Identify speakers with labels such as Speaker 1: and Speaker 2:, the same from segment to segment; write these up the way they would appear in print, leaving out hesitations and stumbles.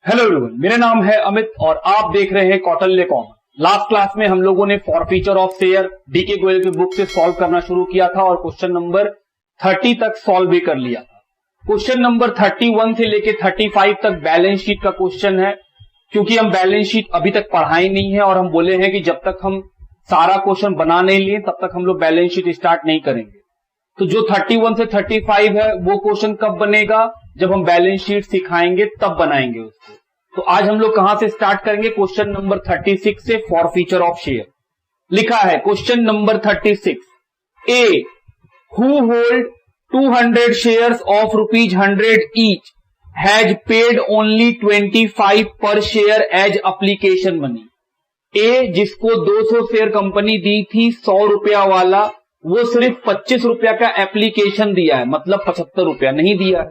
Speaker 1: Hello everyone, मेरा नाम है अमित और आप देख रहे हैं कौटिल्य कॉमन। लास्ट क्लास में हम लोगों ने forfeiture of share D K Goyal की बुक से सॉल्व करना शुरू किया था और क्वेश्चन नंबर 30 तक सॉल्व भी कर लिया था। क्वेश्चन नंबर 31 से लेके 35 तक बैलेंस शीट का क्वेश्चन है। क्योंकि हम बैलेंस शीट अभी तक पढ़ाई नहीं है और हम बोले हैं कि जब तक हम सारा क्वेश्चन बना नहीं लिए तब तक हम लोग बैलेंस शीट स्टार्ट नहीं करेंगे। तो जो 31 से 35 है वो क्वेश्चन कब बनेगा, जब हम बैलेंस शीट सिखाएंगे तब बनाएंगे उसको। तो आज हम लोग कहां से स्टार्ट करेंगे, क्वेश्चन नंबर 36 से, फॉरफीचर ऑफ शेयर। लिखा है question number 36, A who hold 200 shares of ₹100 each has paid only 25 पर शेयर एज एप्लीकेशन मनी। ए जिसको 200 शेयर कंपनी दी थी 100 रुपया वाला, वो सिर्फ 25 रुपया का एप्लीकेशन दिया है, मतलब 75 रुपया नहीं दिया है।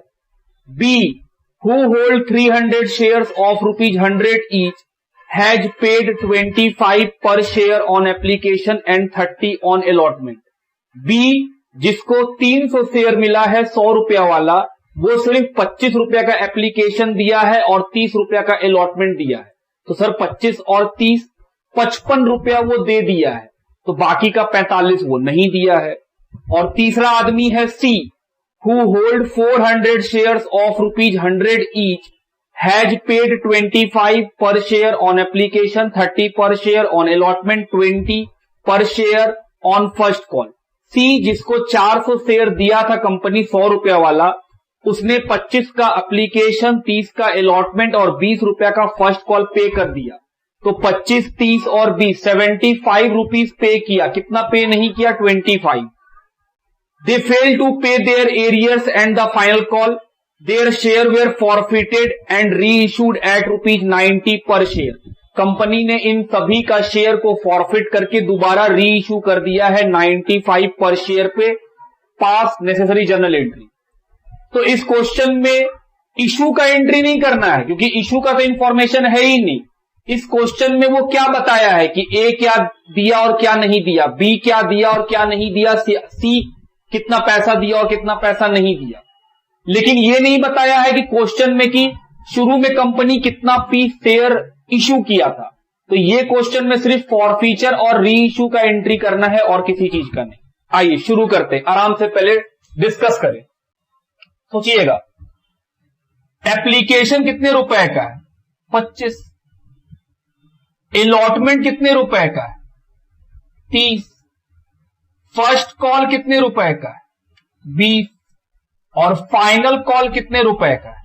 Speaker 1: B who hold 300 shares of ₹100 each has paid 25 per share on application and 30 on allotment। B जिसको 300 शेयर मिला है 100 रुपया वाला, वो सिर्फ 25 रुपया का एप्लीकेशन दिया है और 30 रुपया का अलॉटमेंट दिया है। तो सर 25 और 30 55 रुपया वो दे दिया है, तो बाकी का 45 वो नहीं दिया है। और तीसरा आदमी है सी who hold 400 shares of ₹100 each has paid 25 per share on application, 30 per share on allotment, 20 per share on first call। C जिसको 400 शेयर दिया था कंपनी 100 रुपया वाला, उसने 25 का एप्लीकेशन, 30 का अलॉटमेंट और 20 रुपया का फर्स्ट कॉल पे कर दिया। तो 25, 30 और 20 75 रुपीज पे किया। कितना पे नहीं किया? 25। They failed to pay their arrears and the final call. Their share were forfeited and reissued at ₹90 per share। Company ने इन सभी का शेयर को फॉरफिट करके दोबारा रीइश्यू कर दिया है 95 पर शेयर पे। पास नेसेसरी जर्नल एंट्री। तो इस क्वेश्चन में इशू का एंट्री नहीं करना है, क्योंकि इशू का तो इंफॉर्मेशन है ही नहीं। इस क्वेश्चन में वो क्या बताया है कि ए क्या दिया और क्या नहीं दिया, बी क्या दिया और क्या नहीं दिया, सी कितना पैसा दिया और कितना पैसा नहीं दिया। लेकिन ये नहीं बताया है कि क्वेश्चन में कि शुरू में कंपनी कितना पीस शेयर इशू किया था। तो ये क्वेश्चन में सिर्फ फॉरफीचर और री इशू का एंट्री करना है और किसी चीज का नहीं। आइए शुरू करते हैं, आराम से पहले डिस्कस करें। सोचिएगा, एप्लीकेशन कितने रुपए का है? 25। अलॉटमेंट कितने रुपए का है? 30। फर्स्ट कॉल कितने रुपए का है? 20। और फाइनल कॉल कितने रुपए का है?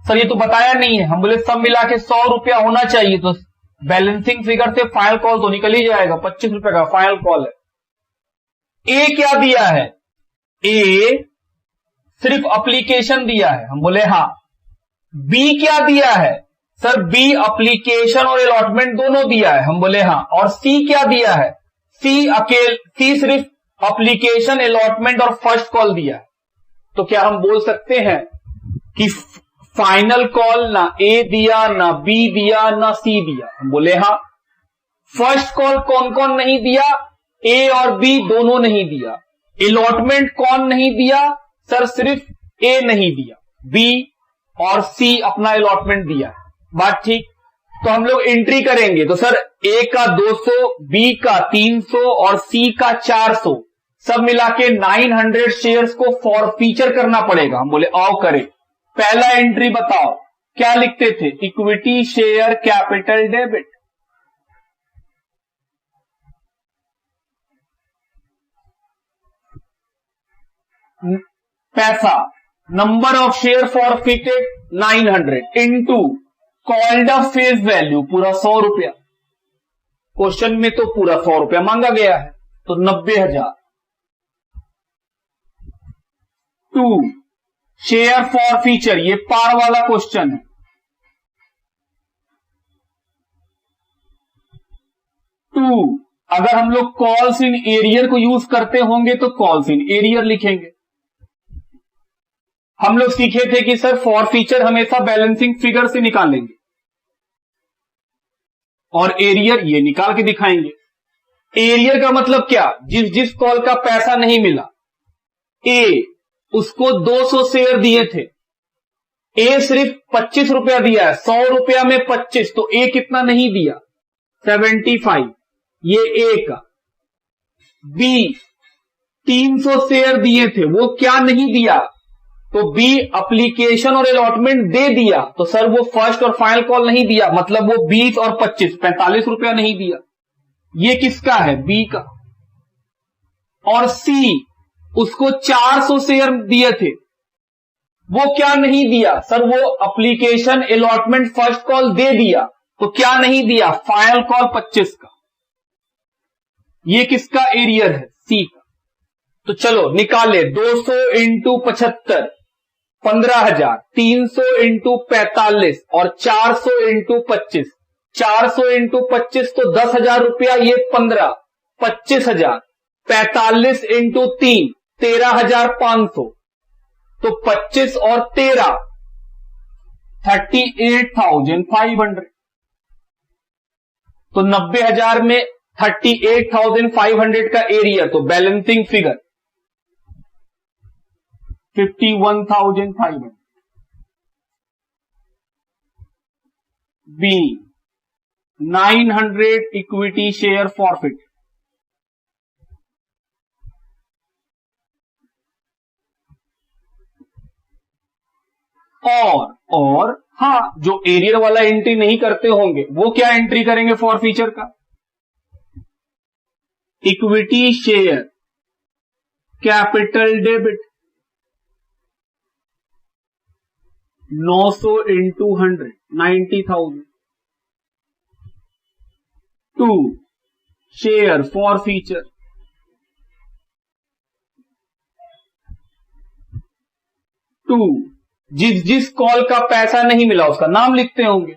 Speaker 1: सर ये तो बताया नहीं है। हम बोले सब मिला के 100 रुपया होना चाहिए, तो बैलेंसिंग फिगर से फाइनल कॉल तो निकल ही जाएगा। 25 रुपए का फाइनल कॉल है। ए क्या दिया है? ए सिर्फ एप्लीकेशन दिया है। हम बोले हाँ। बी क्या दिया है? सर बी एप्लीकेशन और अलॉटमेंट दोनों दिया है। हम बोले हाँ। और सी क्या दिया है? सी सिर्फ एप्लीकेशन, अलॉटमेंट और फर्स्ट कॉल दिया है। तो क्या हम बोल सकते हैं कि फाइनल कॉल ना ए दिया, ना बी दिया, ना सी दिया? हम बोले हाँ। फर्स्ट कॉल कौन कौन नहीं दिया? ए और बी दोनों नहीं दिया। अलॉटमेंट कौन नहीं दिया? सर सिर्फ ए नहीं दिया, बी और सी अपना अलॉटमेंट दिया। बात ठीक। तो हम लोग एंट्री करेंगे, तो सर ए का 200, बी का 300 और सी का 400, सब मिला के 900 शेयर्स को फॉरफीचर करना पड़ेगा। हम बोले आओ करें। पहला एंट्री बताओ, क्या लिखते थे? Equity share capital debit. पैसा, number of share forfeited 900 into called up face value पूरा 100 रुपया। क्वेश्चन में तो पूरा 100 रुपया मांगा गया है, तो 90,000। टू शेयर फॉरफीचर, ये पार वाला क्वेश्चन है। टू अगर हम लोग कॉल्स इन एरियर को यूज करते होंगे तो कॉल्स इन एरियर लिखेंगे। हम लोग सीखे थे कि सर फॉरफीचर हमेशा बैलेंसिंग फिगर से निकालेंगे और एरियर ये निकाल के दिखाएंगे। एरियर का मतलब क्या? जिस कॉल का पैसा नहीं मिला, ए उसको 200 शेयर दिए थे, ए सिर्फ 25 रुपया दिया है, 100 रुपया में 25, तो ए कितना नहीं दिया, 75, ये ए का। बी 300 शेयर दिए थे, वो क्या नहीं दिया, तो बी एप्लीकेशन और अलॉटमेंट दे दिया, तो सर वो फर्स्ट और फाइनल कॉल नहीं दिया, मतलब वो 20 और 25 45 रुपया नहीं दिया। ये किसका है, बी का। और सी उसको 400 शेयर दिए थे, वो क्या नहीं दिया, सर वो एप्लीकेशन अलॉटमेंट फर्स्ट कॉल दे दिया, तो क्या नहीं दिया, फाइनल कॉल 25 का। ये किसका एरियर है, सी का। तो चलो निकाले, 200 इंटू 75 15,000, 300 इंटू 45 और 400 इंटू 25, 400 इंटू 25 तो 10,000 रुपया, ये 15, 25,000, 45 इंटू 3 13,500, तो 25 और 13 38,500, तो 90,000 में 38,500 का एरिया, तो balancing figure 51,500। B 900 equity share forfeit. और हाँ, जो एरियर वाला एंट्री नहीं करते होंगे वो क्या एंट्री करेंगे फॉर फीचर का, equity share capital debit 900 into 100 90,000 to share forfeiture to जिस जिस कॉल का पैसा नहीं मिला उसका नाम लिखते होंगे,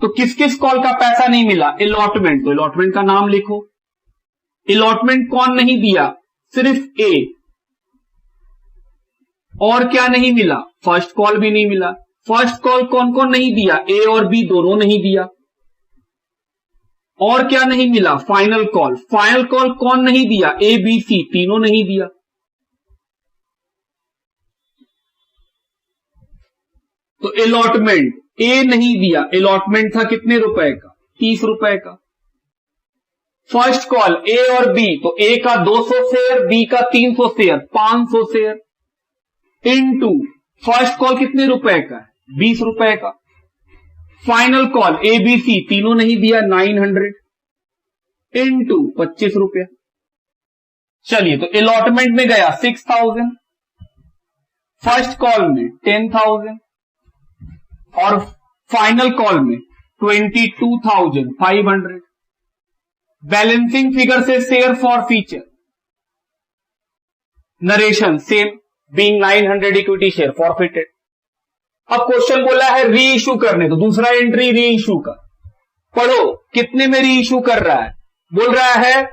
Speaker 1: तो किस किस कॉल का पैसा नहीं मिला, अलॉटमेंट, तो अलॉटमेंट का नाम लिखो। अलॉटमेंट कौन नहीं दिया, सिर्फ ए। और क्या नहीं मिला, फर्स्ट कॉल भी नहीं मिला। फर्स्ट कॉल कौन कौन नहीं दिया, ए और बी दोनों नहीं दिया। और क्या नहीं मिला, फाइनल कॉल। फाइनल कॉल कौन नहीं दिया, ए बी सी तीनों नहीं दिया। तो अलॉटमेंट ए नहीं दिया, अलॉटमेंट था कितने रुपए का, 30 रुपए का। फर्स्ट कॉल ए और बी, तो ए का 200 शेयर, बी का 300 share, 500 share into first call कितने रुपए का है, 20 रुपए का। Final call A B C तीनों नहीं दिया, 900 इनटू 25 रुपया। चलिए, तो अलॉटमेंट में गया 6,000, फर्स्ट कॉल में 10,000 और फाइनल कॉल में 22,500। बैलेंसिंग फिगर से share for feature narration same, being 900 equity share forfeited. अब क्वेश्चन बोला है री इशू करने, तो दूसरा एंट्री री इशू का पढ़ो, कितने में री इशू कर रहा है, बोल रहा है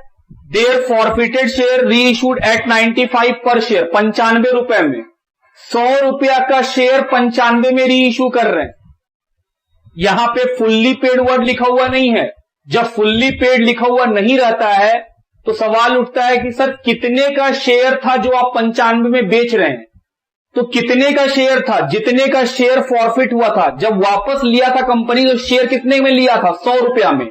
Speaker 1: there forfeited share reissued eight 95 पर शेयर, 95 रुपए में। 100 रुपया का शेयर 95 में री इशू कर रहे हैं। यहां पे फुल्ली पेड वर्ड लिखा हुआ नहीं है। जब फुल्ली पेड लिखा हुआ नहीं रहता है तो सवाल उठता है कि सर कितने का शेयर था जो आप 95 में बेच रहे हैं, तो कितने का शेयर था, जितने का शेयर फॉरफिट हुआ था, जब वापस लिया था कंपनी तो शेयर कितने में लिया था, 100 रुपया में।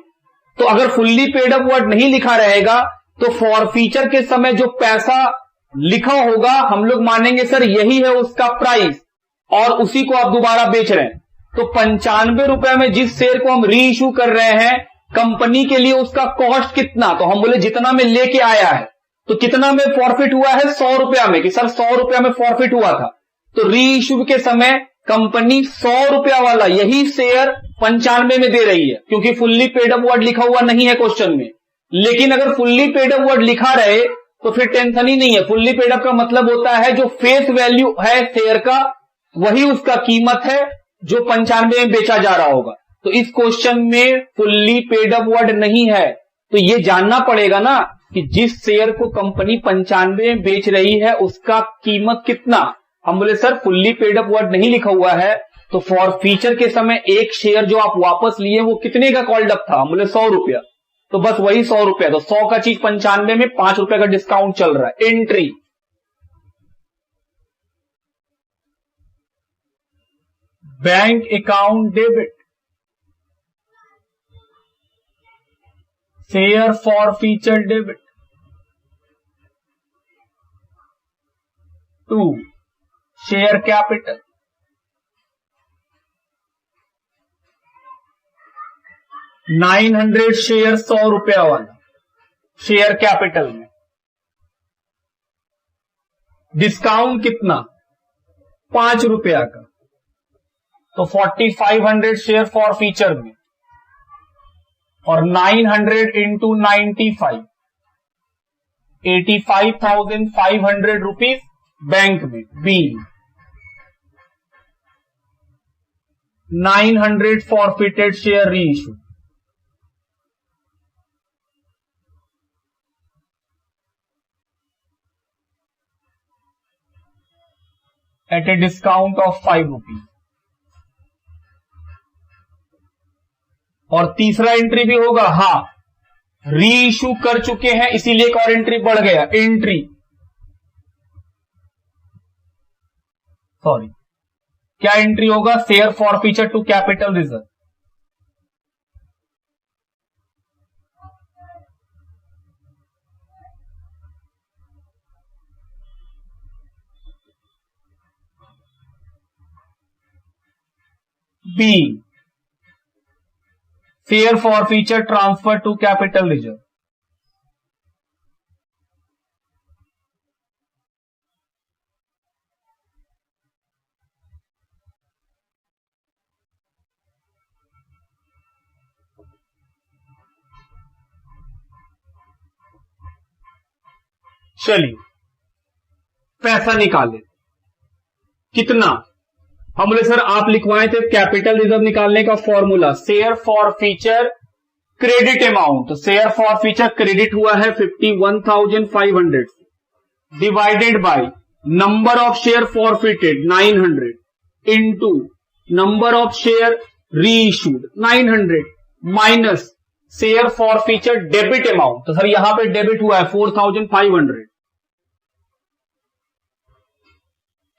Speaker 1: तो अगर फुल्ली पेड अप वर्ड नहीं लिखा रहेगा तो फॉरफीचर के समय जो पैसा लिखा होगा हम लोग मानेंगे सर यही है उसका प्राइस और उसी को आप दोबारा बेच रहे हैं। तो 95 रुपए में जिस शेयर को हम री इशू कर रहे हैं कंपनी के लिए उसका कॉस्ट कितना, तो हम बोले जितना में लेके आया है। तो कितना में फॉरफिट हुआ है, 100 रुपया में, कि सर 100 रुपया में फॉरफिट हुआ था। तो री इशू के समय कंपनी 100 रुपया वाला यही शेयर 95 में दे रही है, क्योंकि फुल्ली पेड अप वर्ड लिखा हुआ नहीं है क्वेश्चन में। लेकिन अगर फुल्ली पेड अप वर्ड लिखा रहे तो फिर टेंशन ही नहीं है। फुल्ली पेड अप का मतलब होता है जो फेस वैल्यू है शेयर का वही उसका कीमत है जो 95 में बेचा जा रहा होगा। तो इस क्वेश्चन में फुल्ली पेड अप वर्ड नहीं है। तो ये जानना पड़ेगा ना कि जिस शेयर को कंपनी 95 में बेच रही है उसका कीमत कितना। हम बोले sir fully paid up word नहीं लिखा हुआ है, तो फॉर फीचर के समय एक शेयर जो आप वापस लिए वो कितने का कॉल्ड अप था, हम बोले 100 रुपया, तो बस वही 100 रुपया। तो 100 का चीज 95 में 5 रुपए का डिस्काउंट चल रहा है। Entry bank account debit, share forfeiture debit, 2 share capital, 900 share 100 रुपया वाला शेयर कैपिटल में, डिस्काउंट कितना 5 रुपया का, तो 4500 शेयर फॉर फीचर में, और 900 इंटू 95 85,500 रुपीज बैंक में, B 900 forfeited share reissue, at a discount of 5 rupees. और तीसरा एंट्री भी होगा, हाँ री इशू कर चुके हैं इसीलिए एक और एंट्री बढ़ गया, एंट्री सॉरी क्या एंट्री होगा, share forfeiture to capital reserve, B share forfeiture transfer to capital reserve, चलिए पैसा निकाले, कितना, हम बोले सर आप लिखवाए थे कैपिटल रिजर्व निकालने का formula, share forfeiture credit amount, तो शेयर फॉर फीचर क्रेडिट हुआ है 51,500 divided by number of share forfeited 900 into number of share reissued 900 minus share forfeiture debit amount, तो sir यहां पे debit हुआ है 4,500,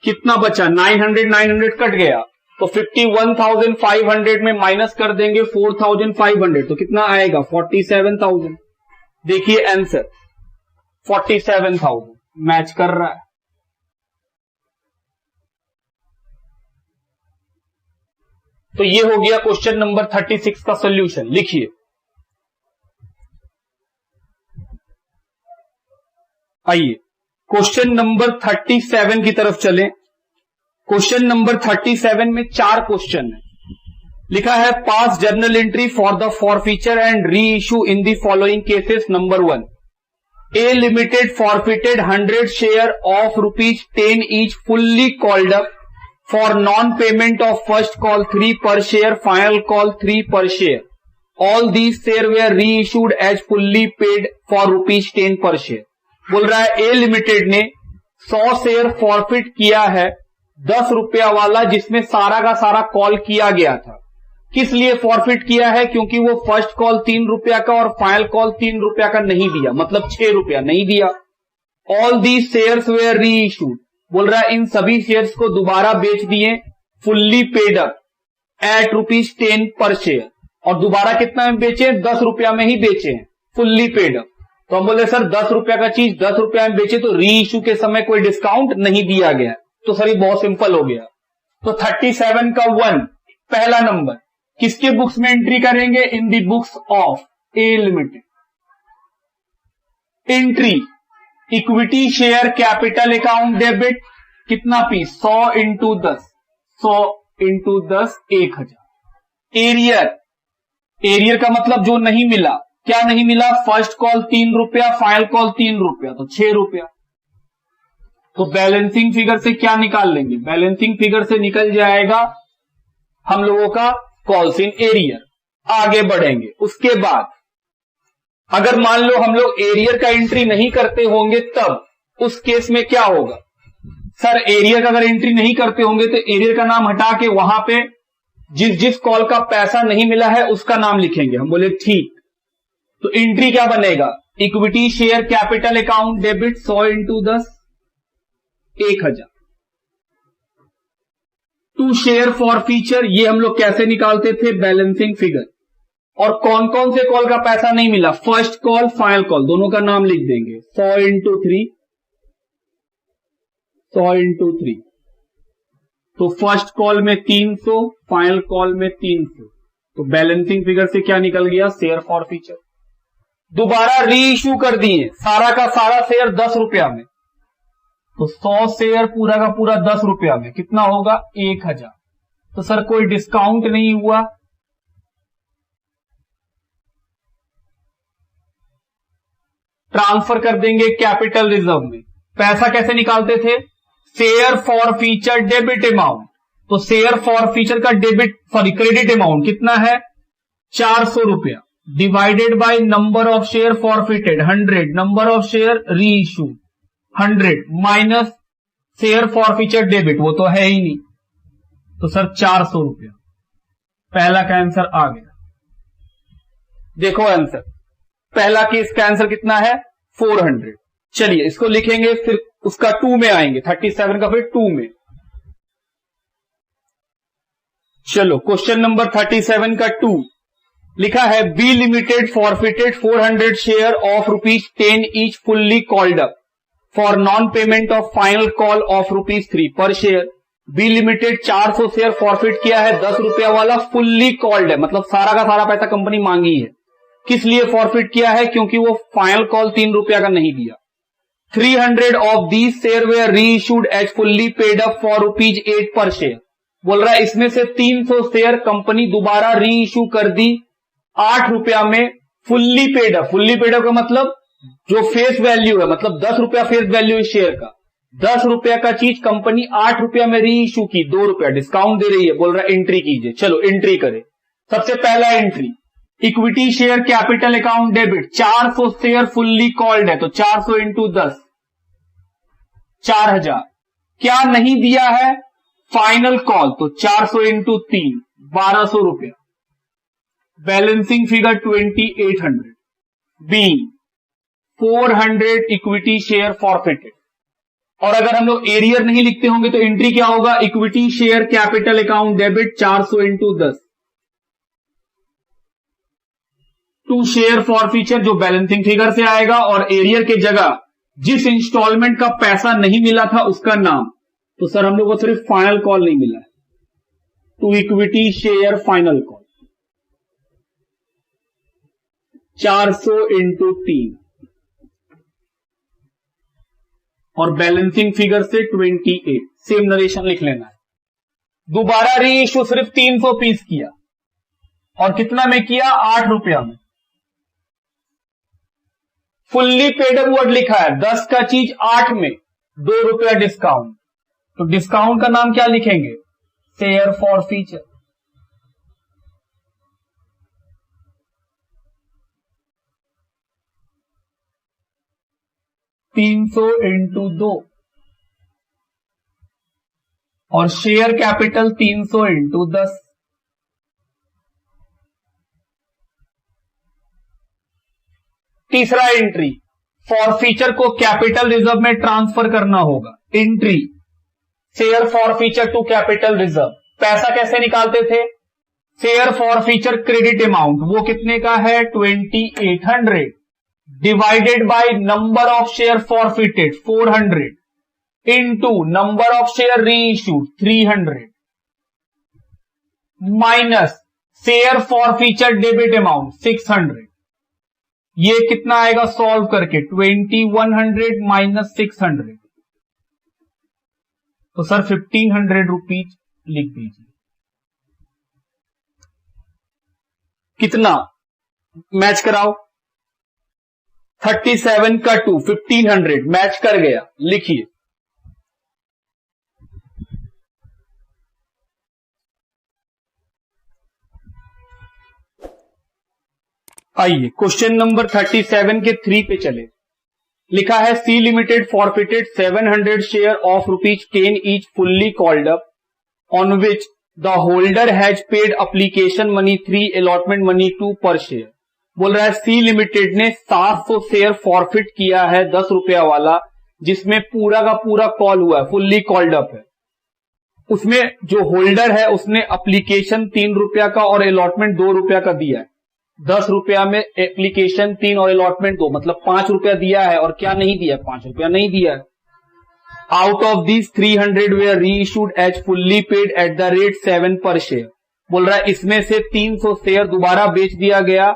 Speaker 1: कितना बचा 900 कट गया, तो 51,500 में माइनस कर देंगे 4,500, तो कितना आएगा 47,000। देखिए आंसर 47,000 मैच कर रहा है। तो ये हो गया क्वेश्चन नंबर 36 का सॉल्यूशन। लिखिए, आइए क्वेश्चन नंबर 37 की तरफ चलें। क्वेश्चन नंबर 37 में 4 क्वेश्चन है। लिखा है pass journal entry for the forfeiture and reissue in the following cases. Number 1, A limited forfeited 100 share of ₹10 each fully called up for non payment of first call 3 पर share, final call 3 पर share. All these share were reissued as fully paid for ₹10 per share. बोल रहा है ए limited ने 100 share forfeit किया है 10 रुपया वाला, जिसमें सारा का सारा कॉल किया गया था। किस लिए फॉरफिट किया है? क्योंकि वो फर्स्ट कॉल 3 रुपया का और फाइनल कॉल 3 रुपया का नहीं दिया, मतलब 6 रुपया नहीं दिया। ऑल दी शेयर्स वेयर री इशूड, बोल रहा है इन सभी शेयर्स को दोबारा बेच दिए fully paid up at ₹10 per share. और दोबारा कितना में बेचे? 10 रुपया में ही बेचे हैं फुल्ली पेड अप। तो हम बोले सर 10 रुपया का चीज 10 रुपया में बेचे तो री इशू के समय कोई डिस्काउंट नहीं दिया गया। तो सर ये बहुत सिंपल हो गया। तो 37 का 1 पहला नंबर किसके बुक्स में एंट्री करेंगे? In the books of A limited. Entry equity share capital account debit, कितना पीस? 100 into 10, 100 into 10 1000। एरियर का मतलब जो नहीं मिला, क्या नहीं मिला? फर्स्ट कॉल 3 रुपया, फाइनल कॉल 3 रुपया, तो 6 रुपया। तो बैलेंसिंग फिगर से क्या निकाल लेंगे? बैलेंसिंग फिगर से निकल जाएगा हम लोगों का कॉल्स इन एरियर। आगे बढ़ेंगे, उसके बाद अगर मान लो हम लोग एरियर का एंट्री नहीं करते होंगे, तब उस केस में क्या होगा? सर एरियर का अगर एंट्री नहीं करते होंगे तो एरियर का नाम हटा के वहां पे जिस जिस कॉल का पैसा नहीं मिला है उसका नाम लिखेंगे। हम बोले ठीक। तो एंट्री क्या बनेगा? Equity share capital account debit 100 into 10 1000। To share forfeiture, ये हम लोग कैसे निकालते थे, बैलेंसिंग फिगर। और कौन कौन से कॉल का पैसा नहीं मिला, फर्स्ट कॉल फाइनल कॉल, दोनों का नाम लिख देंगे। 100 इंटू 3, 100 इंटू 3, तो फर्स्ट कॉल में 300, फाइनल कॉल में 300, तो बैलेंसिंग फिगर से क्या निकल गया, शेयर फॉर फीचर। दोबारा री इश्यू कर दिए सारा का सारा शेयर 10 रुपया में, तो 100 शेयर पूरा का पूरा 10 रुपया में कितना होगा, 1000। तो सर कोई डिस्काउंट नहीं हुआ, ट्रांसफर कर देंगे कैपिटल रिजर्व में। पैसा कैसे निकालते थे, share forfeiture debit amount, तो शेयर फॉर फीचर का क्रेडिट अमाउंट कितना है, 400 रुपया, divided by number of share forfeited 100, number of share reissue 100, minus share forfeiture debit, वो तो है ही नहीं, तो सर 400 रुपया। पहला का आंसर आ गया। देखो आंसर, पहला केस का आंसर कितना है, 400। चलिए इसको लिखेंगे, फिर उसका 2 में आएंगे, 37 का फिर 2 में। चलो क्वेश्चन नंबर 37 का 2 लिखा है, B limited forfeited 400 share of ₹10 each fully called up for non payment of final call of ₹3 पर share. B limited 400 share forfeit किया है, 10 रुपया वाला, फुल्ली कॉल्ड है, मतलब सारा का सारा पैसा कंपनी मांगी है। किस लिए फॉरफिट किया है, क्योंकि वो फाइनल कॉल 3 रुपया का नहीं दिया। 300 of these share were reissued as fully paid up for ₹8 per share. बोल रहा है इसमें से 300 शेयर कंपनी दोबारा री इशू कर दी 8 रुपया में, fully paid up. Fully paid up का मतलब जो फेस वैल्यू है, मतलब 10 रुपया फेस वैल्यू इस शेयर का, 10 रुपया का चीज कंपनी 8 रुपया में री इशू की, 2 रुपया डिस्काउंट दे रही है। बोल रहा है एंट्री कीजिए। चलो एंट्री करें। सबसे पहला entry, equity share capital account debit, 400 share fully called है, तो 400 इंटू 10 4000। क्या नहीं दिया है, फाइनल कॉल, तो 400 इंटू 3 1200 रुपया। Balancing figure 2800। B 400 equity share forfeited. और अगर हम लोग एरियर नहीं लिखते होंगे तो एंट्री क्या होगा, equity share capital account debit 400 into 10 to share forfeiture, जो बैलेंसिंग फिगर से आएगा, और एरियर के जगह जिस इंस्टॉलमेंट का पैसा नहीं मिला था उसका नाम। तो सर हम लोग को सिर्फ फाइनल कॉल नहीं मिला है, to equity share final call 400 into 3 और बैलेंसिंग फिगर से 28। सेम नरेशन लिख लेना है। दोबारा री इशू सिर्फ 300 पीस किया, और कितना में किया, 8 रुपया में। फुल्ली पेड अप वर्ड लिखा है, 10 का चीज 8 में, 2 रुपया डिस्काउंट, तो डिस्काउंट का नाम क्या लिखेंगे, शेयर फॉर फीचर। $300 इंटू 2 और शेयर कैपिटल 300 इंटू 10। तीसरा एंट्री, फॉरफीचर को कैपिटल रिजर्व में ट्रांसफर करना होगा। Entry, share forfeiture to capital reserve. पैसा कैसे निकालते थे, शेयर फॉरफीचर क्रेडिट अमाउंट, वो कितने का है, 2800, divided by number of share forfeited 400 into number of share reissued 300 minus share forfeiture debit amount 600। ये कितना आएगा सॉल्व करके, 2100 माइनस 600, तो सर 1500 रुपीज लिख दीजिए। कितना मैच कराओ, 37 का 2 1500 मैच कर गया, लिखिए। आइए क्वेश्चन नंबर 37 के 3 पे चले। लिखा है C limited forfeited 700 share of ₹10 each fully called up on which the holder has paid application money 3 allotment money 2 per share. बोल रहा है सी लिमिटेड ने 700 शेयर फॉरफिट किया है 10 रुपया वाला, जिसमें पूरा का पूरा कॉल हुआ है, फुल्ली कॉल्ड अप है। उसमें जो होल्डर है उसने एप्लीकेशन 3 रुपया का और अलॉटमेंट 2 रुपया का दिया है। 10 रुपया में एप्लीकेशन 3 और अलॉटमेंट 2, मतलब 5 रुपया दिया है और क्या नहीं दिया है, 5 रुपया नहीं दिया है। Out of this 300 were reissued as fully paid at the rate 7 per share. बोल रहा है इसमें से 300 शेयर दोबारा बेच दिया गया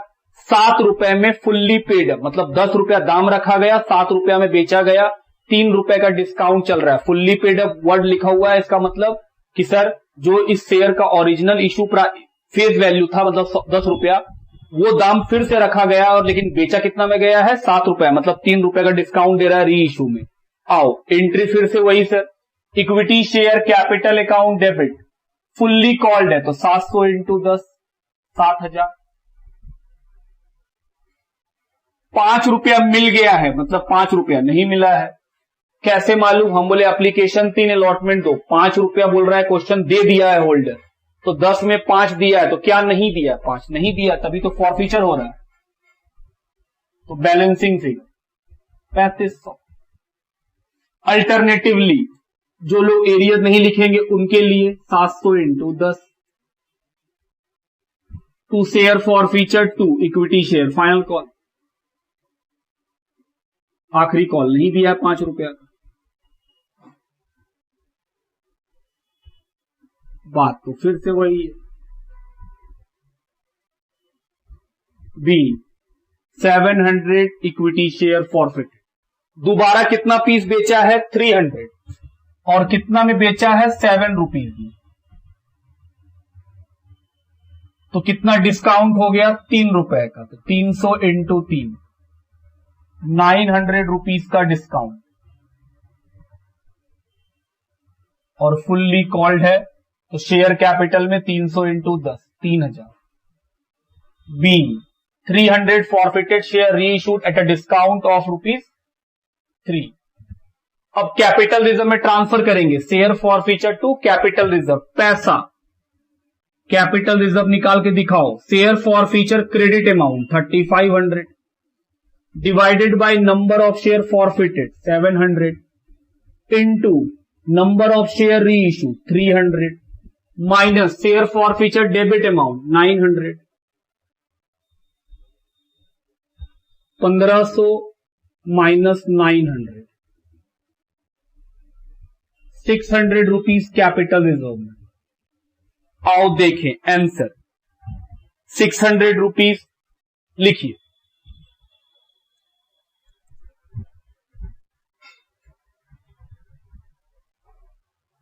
Speaker 1: 7 रुपए में फुल्ली पेड, मतलब 10 रुपया दाम रखा गया, 7 रुपया में बेचा गया, 3 रुपए का डिस्काउंट चल रहा है। फुल्ली पेड वर्ड लिखा हुआ है, इसका मतलब कि सर जो इस शेयर का ओरिजिनल इशू फेस वैल्यू था, मतलब 10 रुपया, वो दाम फिर से रखा गया और लेकिन बेचा कितना में गया है, 7 रुपए, मतलब 3 रुपए का डिस्काउंट दे रहा है री इशू में। आओ एंट्री फिर से वही sir, equity share capital account debit fully called है तो 700 इंटू 10 7000। 5 रुपया मिल गया है, मतलब 5 रुपया नहीं मिला है। कैसे मालूम, हम बोले एप्लीकेशन 3 अलॉटमेंट 2, 5 रुपया बोल रहा है क्वेश्चन दे दिया है होल्डर, तो 10 में 5 दिया है तो क्या नहीं दिया, 5 नहीं दिया, तभी तो फॉरफीचर हो रहा है। तो बैलेंसिंग फिगर 3500। अल्टरनेटिवली जो लोग एरिया नहीं लिखेंगे उनके लिए 700 into 10 to share forfeiture 2 equity share final call, आखिरी कॉल नहीं दिया 5 रुपया का। बात तो फिर से वही है। बी 700 इक्विटी शेयर फॉरफिट, दोबारा कितना पीस बेचा है 300 और कितना में बेचा है 7 रुपीज में, तो कितना डिस्काउंट हो गया 3 रुपए का, तो 300 इंटू 3 900 रुपीज का डिस्काउंट और फुल्ली कॉल्ड है तो शेयर कैपिटल में 300 into 10 3000। B 300 forfeited share reissued at a discount of ₹3। अब कैपिटल रिजर्व में ट्रांसफर करेंगे, share forfeiture to capital reserve, पैसा कैपिटल रिजर्व निकाल के दिखाओ। Share forfeiture credit amount 3500 divided by number of share forfeited 700 into number of share reissue 300 minus share forfeiture debit amount 900, 1500 minus 900 600 rupees capital reserve में। आओ देखें answer, 600 rupees लिखिए।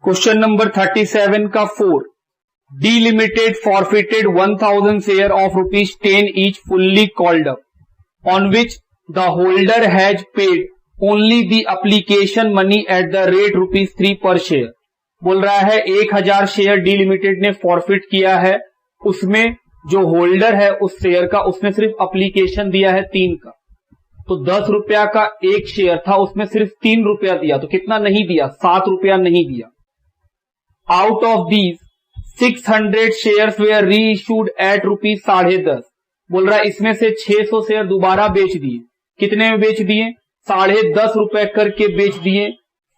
Speaker 1: Question number 37 का 4, D limited forfeited 1000 share of ₹10 each fully called up, on which the holder has paid only the application money at the rate ₹3 पर share. बोल रहा है 1000 share D limited ने फॉरफिट किया है, उसमें जो होल्डर है उस शेयर का उसने सिर्फ एप्लीकेशन दिया है 3 का, तो 10 रुपया का एक शेयर था, उसमें सिर्फ 3 रुपया दिया, तो कितना नहीं दिया 7 रुपया नहीं दिया। Out of these 600 shares were reissued eight ₹10.5। बोल रहा है इसमें से 600 शेयर दोबारा बेच दिए, कितने में बेच दिए 10.5 रुपए करके बेच दिए,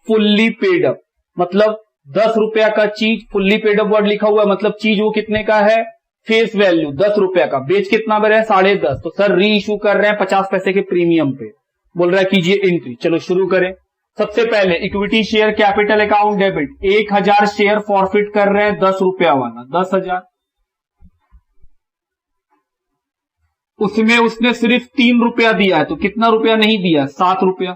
Speaker 1: फुल्ली पेड अप, मतलब 10 रुपया का चीज, फुल्ली पेड अप वर्ड लिखा हुआ है, मतलब चीज वो कितने का है, फेस वैल्यू 10 रुपया का, बेच कितना में रहे 10.5, तो सर री इशू कर रहे हैं 50 पैसे के प्रीमियम पे। बोल रहा है कीजिए एंट्री। चलो शुरू करें। सबसे पहले equity share capital account debit, 1000 share forfeit कर रहे हैं 10 रुपया वाला, 10,000, उसमें उसने सिर्फ 3 रुपया दिया है, तो कितना रुपया नहीं दिया 7 रुपया,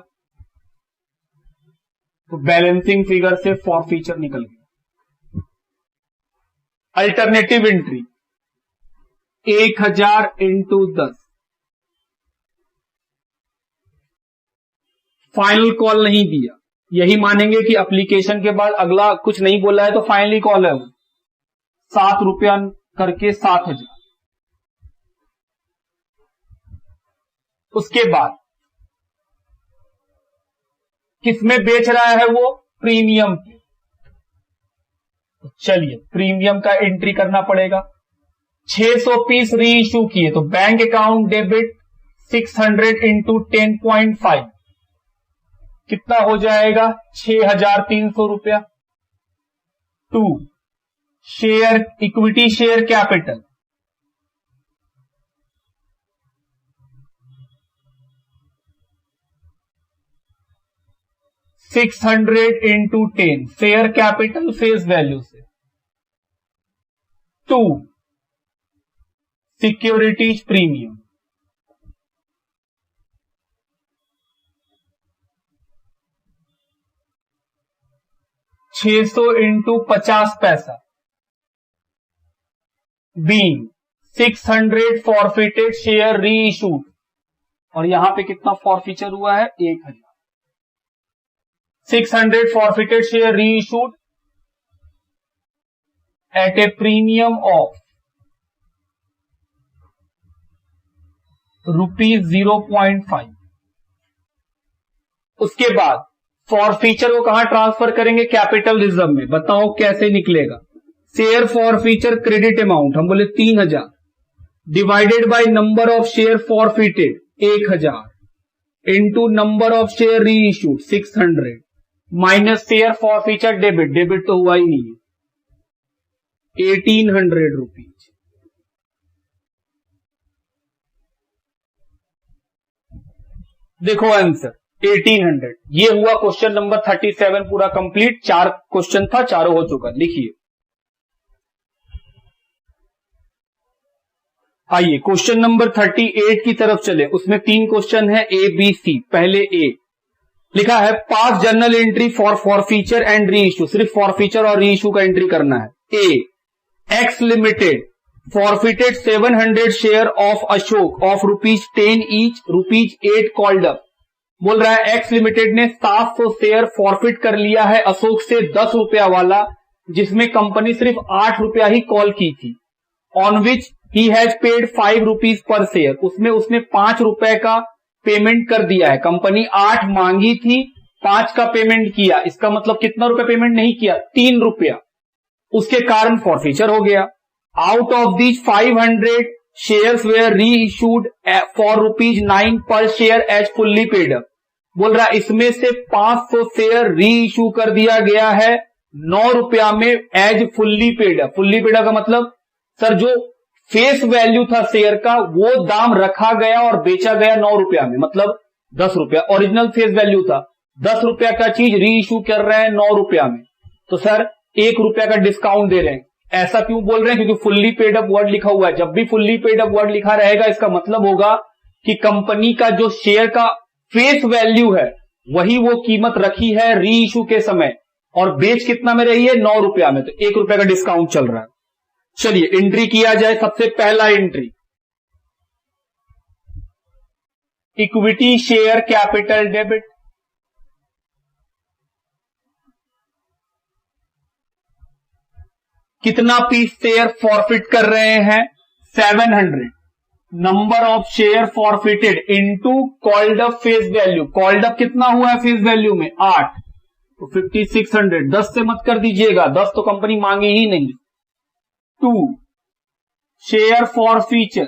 Speaker 1: तो बैलेंसिंग फिगर से फॉरफीचर निकल गया। Alternative entry 1000 into 10, final call नहीं दिया, यही मानेंगे कि एप्लीकेशन के बाद अगला कुछ नहीं बोला है तो फाइनली कॉल है वो, 7 रुपया करके 7000। उसके बाद किसमें बेच रहा है वो, प्रीमियम पे, तो चलिए प्रीमियम का एंट्री करना पड़ेगा। 600 पीस री इशू किए, तो बैंक अकाउंट डेबिट 600 इंटू 10.5 कितना हो जाएगा 6300 रुपया। 2 share equity share capital 600 into 10 share capital face value से 2 सिक्योरिटीज प्रीमियम 600 इंटू 50 पैसा बीइंग 600 फॉरफिटेड शेयर री इशूड और यहां पे कितना फॉरफीचर हुआ है 1000 600 forfeited share reissued at a premium of ₹0.5। उसके बाद फॉरफीचर को कहां ट्रांसफर करेंगे कैपिटल रिजर्व में। बताओ कैसे निकलेगा। शेयर फॉरफीचर क्रेडिट अमाउंट हम बोले 3000 divided by number of share forfeited 1000 into number of share reissued 600 minus share forfeiture debit, debit तो हुआ ही नहीं है 1800 रुपीज। देखो आंसर 1800। ये हुआ क्वेश्चन नंबर 37 पूरा कंप्लीट। 4 क्वेश्चन था, चारों हो चुका। लिखिए। आइए क्वेश्चन नंबर 38 की तरफ चले। उसमें 3 क्वेश्चन है ए बी सी। पहले ए लिखा है pass journal entry for forfeiture and reissue. सिर्फ फॉरफीचर और री इशू का एंट्री करना है। A X limited forfeited 700 share of Ashok of ₹10 each, ₹8 called up. बोल रहा है एक्स लिमिटेड ने 700 शेयर फॉरफिट कर लिया है अशोक से 10 रुपया वाला, जिसमें कंपनी सिर्फ 8 रुपया ही कॉल की थी। On which he has paid ₹5 पर शेयर। उसमें उसने 5 रुपए का पेमेंट कर दिया है। कंपनी 8 मांगी थी, 5 का पेमेंट किया। इसका मतलब कितना रुपया पेमेंट नहीं किया 3 रुपया। उसके कारण फॉरफीचर हो गया। Out of these 500 shares were reissued for ₹9 per share as fully paid up. बोल रहा है इसमें से 500 शेयर री इशू कर दिया गया है 9 रुपया में as fully paid up. Fully paid up का मतलब सर जो फेस वैल्यू था शेयर का वो दाम रखा गया और बेचा गया 9 रुपया में, मतलब 10 रुपया। ओरिजिनल फेस वैल्यू था 10 रुपया का चीज री इशू कर रहे हैं 9 रुपया में, तो सर 1 रुपया का डिस्काउंट दे रहे हैं। ऐसा क्यों बोल रहे हैं? क्योंकि फुल्ली पेड अप वर्ड लिखा हुआ है। जब भी फुल्ली पेड अप वर्ड लिखा रहेगा इसका मतलब होगा कि कंपनी का जो शेयर का फेस वैल्यू है वही वो कीमत रखी है री इशू के समय, और बेच कितना में रही है 9 रुपया में, तो 1 रुपया का डिस्काउंट चल रहा है। चलिए एंट्री किया जाए। सबसे पहला entry equity share capital debit. कितना पीस शेयर फॉरफिट कर रहे हैं 700। Number of share forfeited into called up face value. Called up कितना हुआ है फेस वैल्यू में 8, तो 5600। 10 से मत कर दीजिएगा, 10 तो कंपनी मांगी ही नहीं। 2 शेयर फॉरफीचर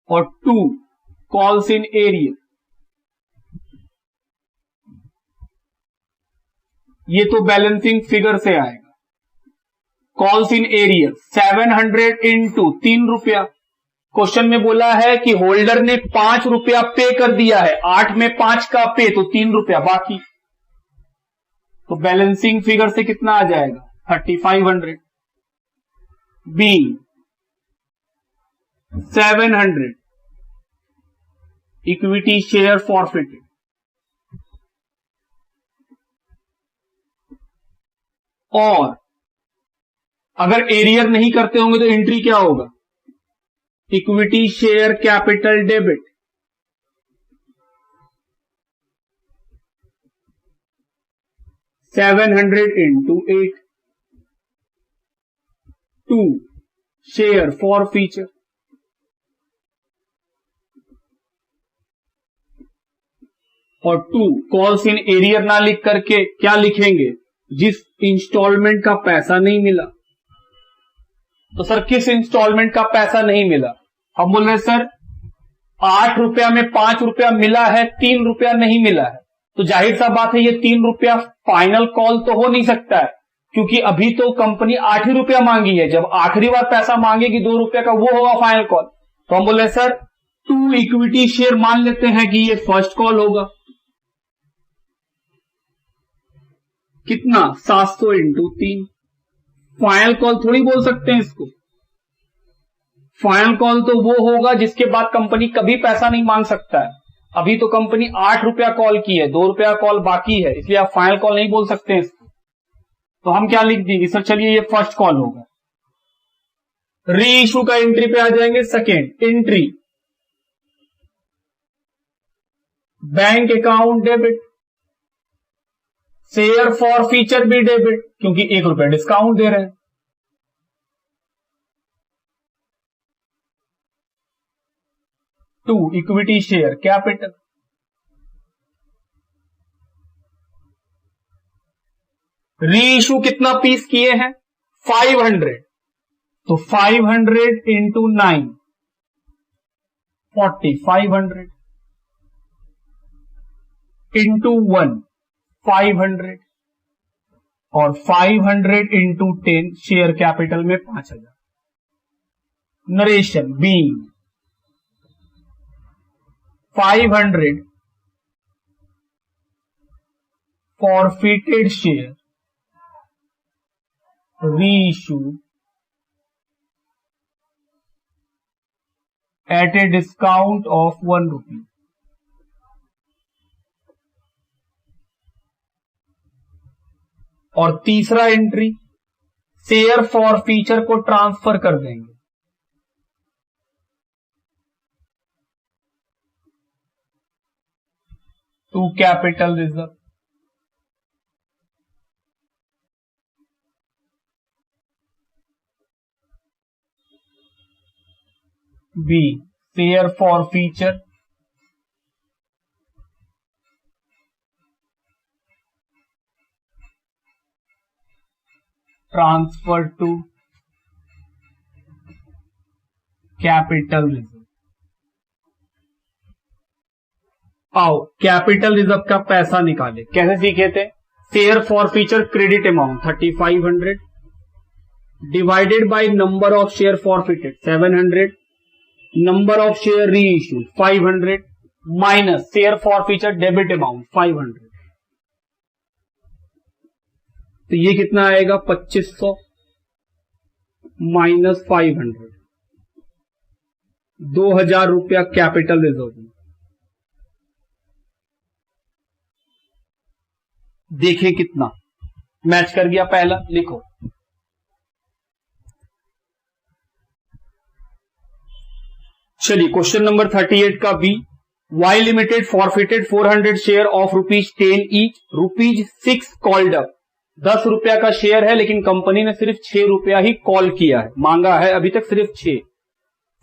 Speaker 1: और 2 कॉल्स इन एरियर। ये तो बैलेंसिंग फिगर से आएगा। कॉल्स इन एरियर 700 इंटू 3 रुपया। क्वेश्चन में बोला है कि होल्डर ने 5 रुपया पे कर दिया है, 8 में 5 का पे तो 3 रुपया बाकी, तो बैलेंसिंग फिगर से कितना आ जाएगा 3500। बी 700 इक्विटी शेयर फॉरफिटेड और अगर एरियर नहीं करते होंगे तो एंट्री क्या होगा equity share capital debit. $700 into 8। 2 share forfeiture और 2 कॉल्स इन एरियर ना लिख करके क्या लिखेंगे जिस इंस्टॉलमेंट का पैसा नहीं मिला। तो सर किस इंस्टॉलमेंट का पैसा नहीं मिला? हम बोल रहे सर 8 रुपया में 5 रुपया मिला है, 3 रुपया नहीं मिला है। तो जाहिर सा बात है ये 3 रुपया फाइनल कॉल तो हो नहीं सकता है, क्योंकि अभी तो कंपनी 8 ही रुपया मांगी है। जब आखिरी बार पैसा मांगेगी 2 रुपया का, वो होगा फाइनल कॉल। तो हम बोले सर 2 इक्विटी शेयर मान लेते हैं कि ये फर्स्ट कॉल होगा। कितना? 700 इंटू 3। फाइनल कॉल थोड़ी बोल सकते हैं इसको। फाइनल कॉल तो वो होगा जिसके बाद कंपनी कभी पैसा नहीं मांग सकता है। अभी तो कंपनी 8 रुपया कॉल की है, 2 रुपया कॉल बाकी है, इसलिए आप फाइनल कॉल नहीं बोल सकते हैं इसको। तो हम क्या लिख देंगे सर? चलिए ये फर्स्ट कॉल होगा। री इशू का एंट्री पे आ जाएंगे। Second entry, bank account debit, share forfeiture भी डेबिट, क्योंकि 1 रुपया डिस्काउंट दे रहे हैं। टू इक्विटी शेयर कैपिटल, री इशू कितना पीस किए हैं? 500, तो 500 इंटू 9 40, 500 इंटू 1 500 और 500 इंटू 10 शेयर कैपिटल में 5000। Narration being 500 forfeited share reissue at a discount of 1 rupee. और तीसरा एंट्री, शेयर फॉर फीचर को ट्रांसफर कर देंगे। To capital reserve, B share forfeiture transfer to capital reserve. आओ capital reserve का पैसा निकाले। कैसे सीखे थे? Share forfeiture credit amount 3500 divided by number of share forfeited 700, number of share reissue 500 minus share forfeiture debit amount 500। तो ये कितना आएगा? 2500 माइनस 500, 2000 रुपया कैपिटल रिजर्व में। देखें कितना मैच कर गया। पहला लिखो, चलिए क्वेश्चन नंबर 38 का B, Y limited forfeited 400 share of ₹10 each, ₹6 called up. 10 रुपया का शेयर है लेकिन कंपनी ने सिर्फ 6 रुपया ही कॉल किया है, मांगा है अभी तक सिर्फ 6।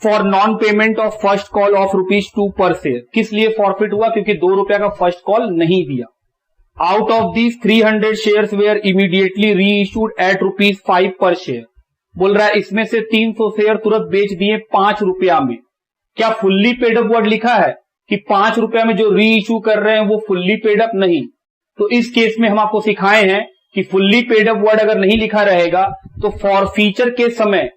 Speaker 1: For non payment of first call of ₹2 per share. किस लिए फॉरफिट हुआ? क्योंकि 2 रुपया का फर्स्ट कॉल नहीं दिया। Out of these 300 shares where immediately री इशूड एट ₹5 पर शेयर। बोल रहा है इसमें से 300 शेयर तुरंत बेच दिए 5 रुपया में। क्या फुल्ली पेड अप वर्ड लिखा है कि 5 रुपया में जो री इशू कर रहे हैं वो फुल्ली पेड अप? नहीं। तो इस केस में हम आपको सिखाए हैं कि फुल्ली पेड अप वर्ड अगर नहीं लिखा रहेगा तो फॉर फीचर के समय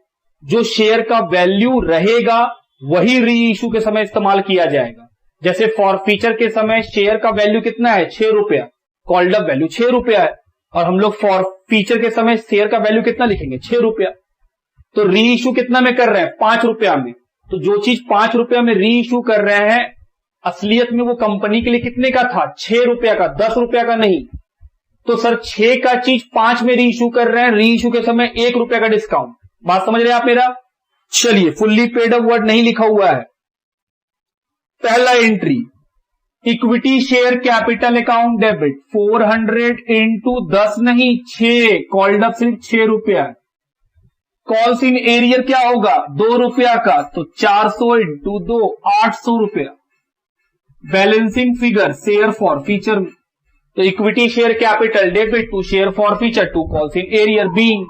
Speaker 1: जो शेयर का वैल्यू रहेगा वही री इशू के समय इस्तेमाल किया जाएगा। जैसे फॉर फीचर के समय शेयर का वैल्यू कितना है? 6 रुपया, कॉल्ड अप वैल्यू 6 रुपया है, और हम लोग फॉर फीचर के समय शेयर का वैल्यू कितना लिखेंगे? 6 रुपया। तो री इशू कितना में कर रहे हैं? 5 रुपया में। तो जो चीज 5 रुपया में री इशू कर रहे हैं असलियत में वो कंपनी के लिए कितने का था? 6 रुपया का, 10 रुपया का नहीं। तो सर 6 का चीज 5 में री इशू कर रहे हैं, री इशू के समय 1 रुपया का डिस्काउंट। बात समझ रहे हैं आप मेरा? चलिए फुल्ली पेड अप वर्ड नहीं लिखा हुआ है। पहला entry, equity share capital account debit 400 into 10 नहीं 6, कॉल्ड अप सिर्फ 6 रुपया। कॉल्स इन एरियर क्या होगा? 2 रुपया का, तो 400 इंटू 2 800 रुपया। Balancing figure share forfeiture में, तो equity share capital debit to share forfeiture to calls in arrear being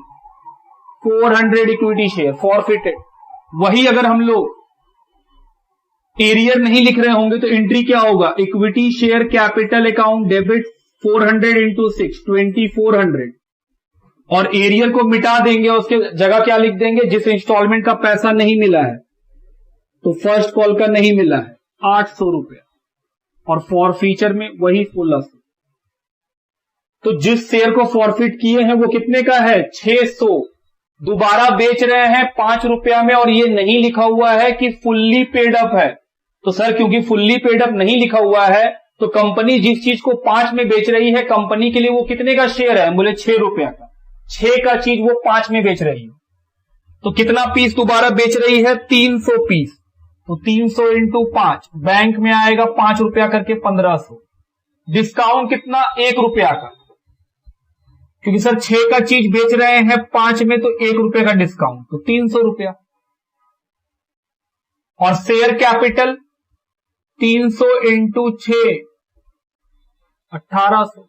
Speaker 1: 400 equity share forfeited. वही अगर हम लोग एरियर नहीं लिख रहे होंगे तो एंट्री क्या होगा, equity share capital account debit 400 into 6 2400, और एरियर को मिटा देंगे, उसके जगह क्या लिख देंगे, जिस इंस्टॉलमेंट का पैसा नहीं मिला है, तो फर्स्ट कॉल का नहीं मिला है 800 रुपया, और फॉरफीचर में वही 1600। तो जिस शेयर को फॉरफिट किए हैं वो कितने का है, 600। दोबारा बेच रहे हैं 5 रुपया में, और ये नहीं लिखा हुआ है कि फुल्ली पेड अप है। तो सर क्योंकि फुल्ली पेड अप नहीं लिखा हुआ है, तो कंपनी जिस चीज को 5 में बेच रही है, कंपनी के लिए वो कितने का शेयर है, बोले 6 रुपया का। 6 का चीज वो 5 में बेच रही है, तो कितना पीस दोबारा बेच रही है, 300 पीस। तो 300 इंटू 5, बैंक में आएगा 5 रुपया करके 1500। डिस्काउंट कितना, 1 रुपया का, क्योंकि सर 6 का चीज बेच रहे हैं 5 में, तो 1 रुपये का डिस्काउंट, तो 300 रुपया। और शेयर कैपिटल 300 इंटू 6 1800,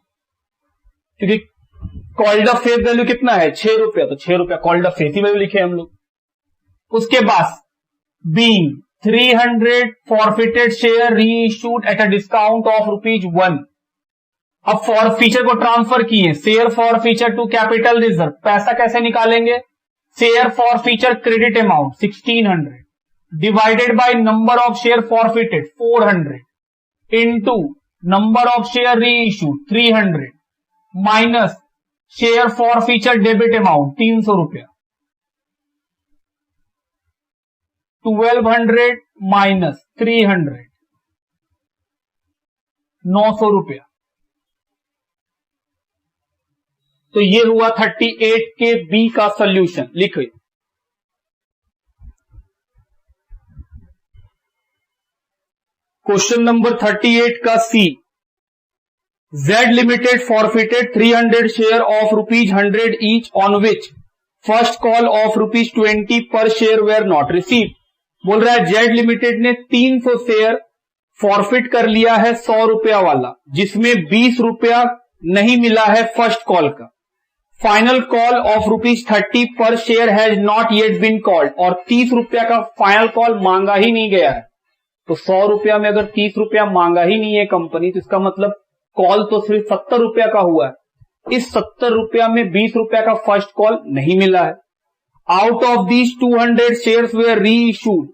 Speaker 1: क्योंकि कॉल्ड अप फेस वैल्यू कितना है, 6 रुपया, तो 6 रुपया कॉल्ड अप फेस ही वैल्यू लिखे हम लोग। उसके बाद being 300 forfeited share reissued at a discount of ₹1। अब फॉरफीचर को ट्रांसफर किए, share forfeiture to capital reserve. पैसा कैसे निकालेंगे, share forfeiture credit amount 1600 divided by number of share forfeited 400 into number of share reissued 300 minus share forfeiture debit amount 300 रुपया, 1200 minus 300 900 रुपया। तो ये हुआ 38 के बी का सॉल्यूशन। लिखिए क्वेश्चन नंबर 38 का सी, Z limited forfeited 300 share of ₹100 each on which first call of ₹20 पर शेयर वेयर नॉट रिसीव। बोल रहा है जेड लिमिटेड ने 300 शेयर फॉरफिट कर लिया है 100 रुपया वाला, जिसमें 20 रुपया नहीं मिला है फर्स्ट कॉल का। Final call of ₹30 per share has not yet been called, और 30 रुपया का फाइनल कॉल मांगा ही नहीं गया है। तो 100 रुपया में अगर 30 रुपया मांगा ही नहीं है कंपनी, तो इसका मतलब कॉल तो सिर्फ 70 रुपया का हुआ है। इस 70 रुपया में 20 रुपया का फर्स्ट कॉल नहीं मिला है। Out of these 200 shares were reissued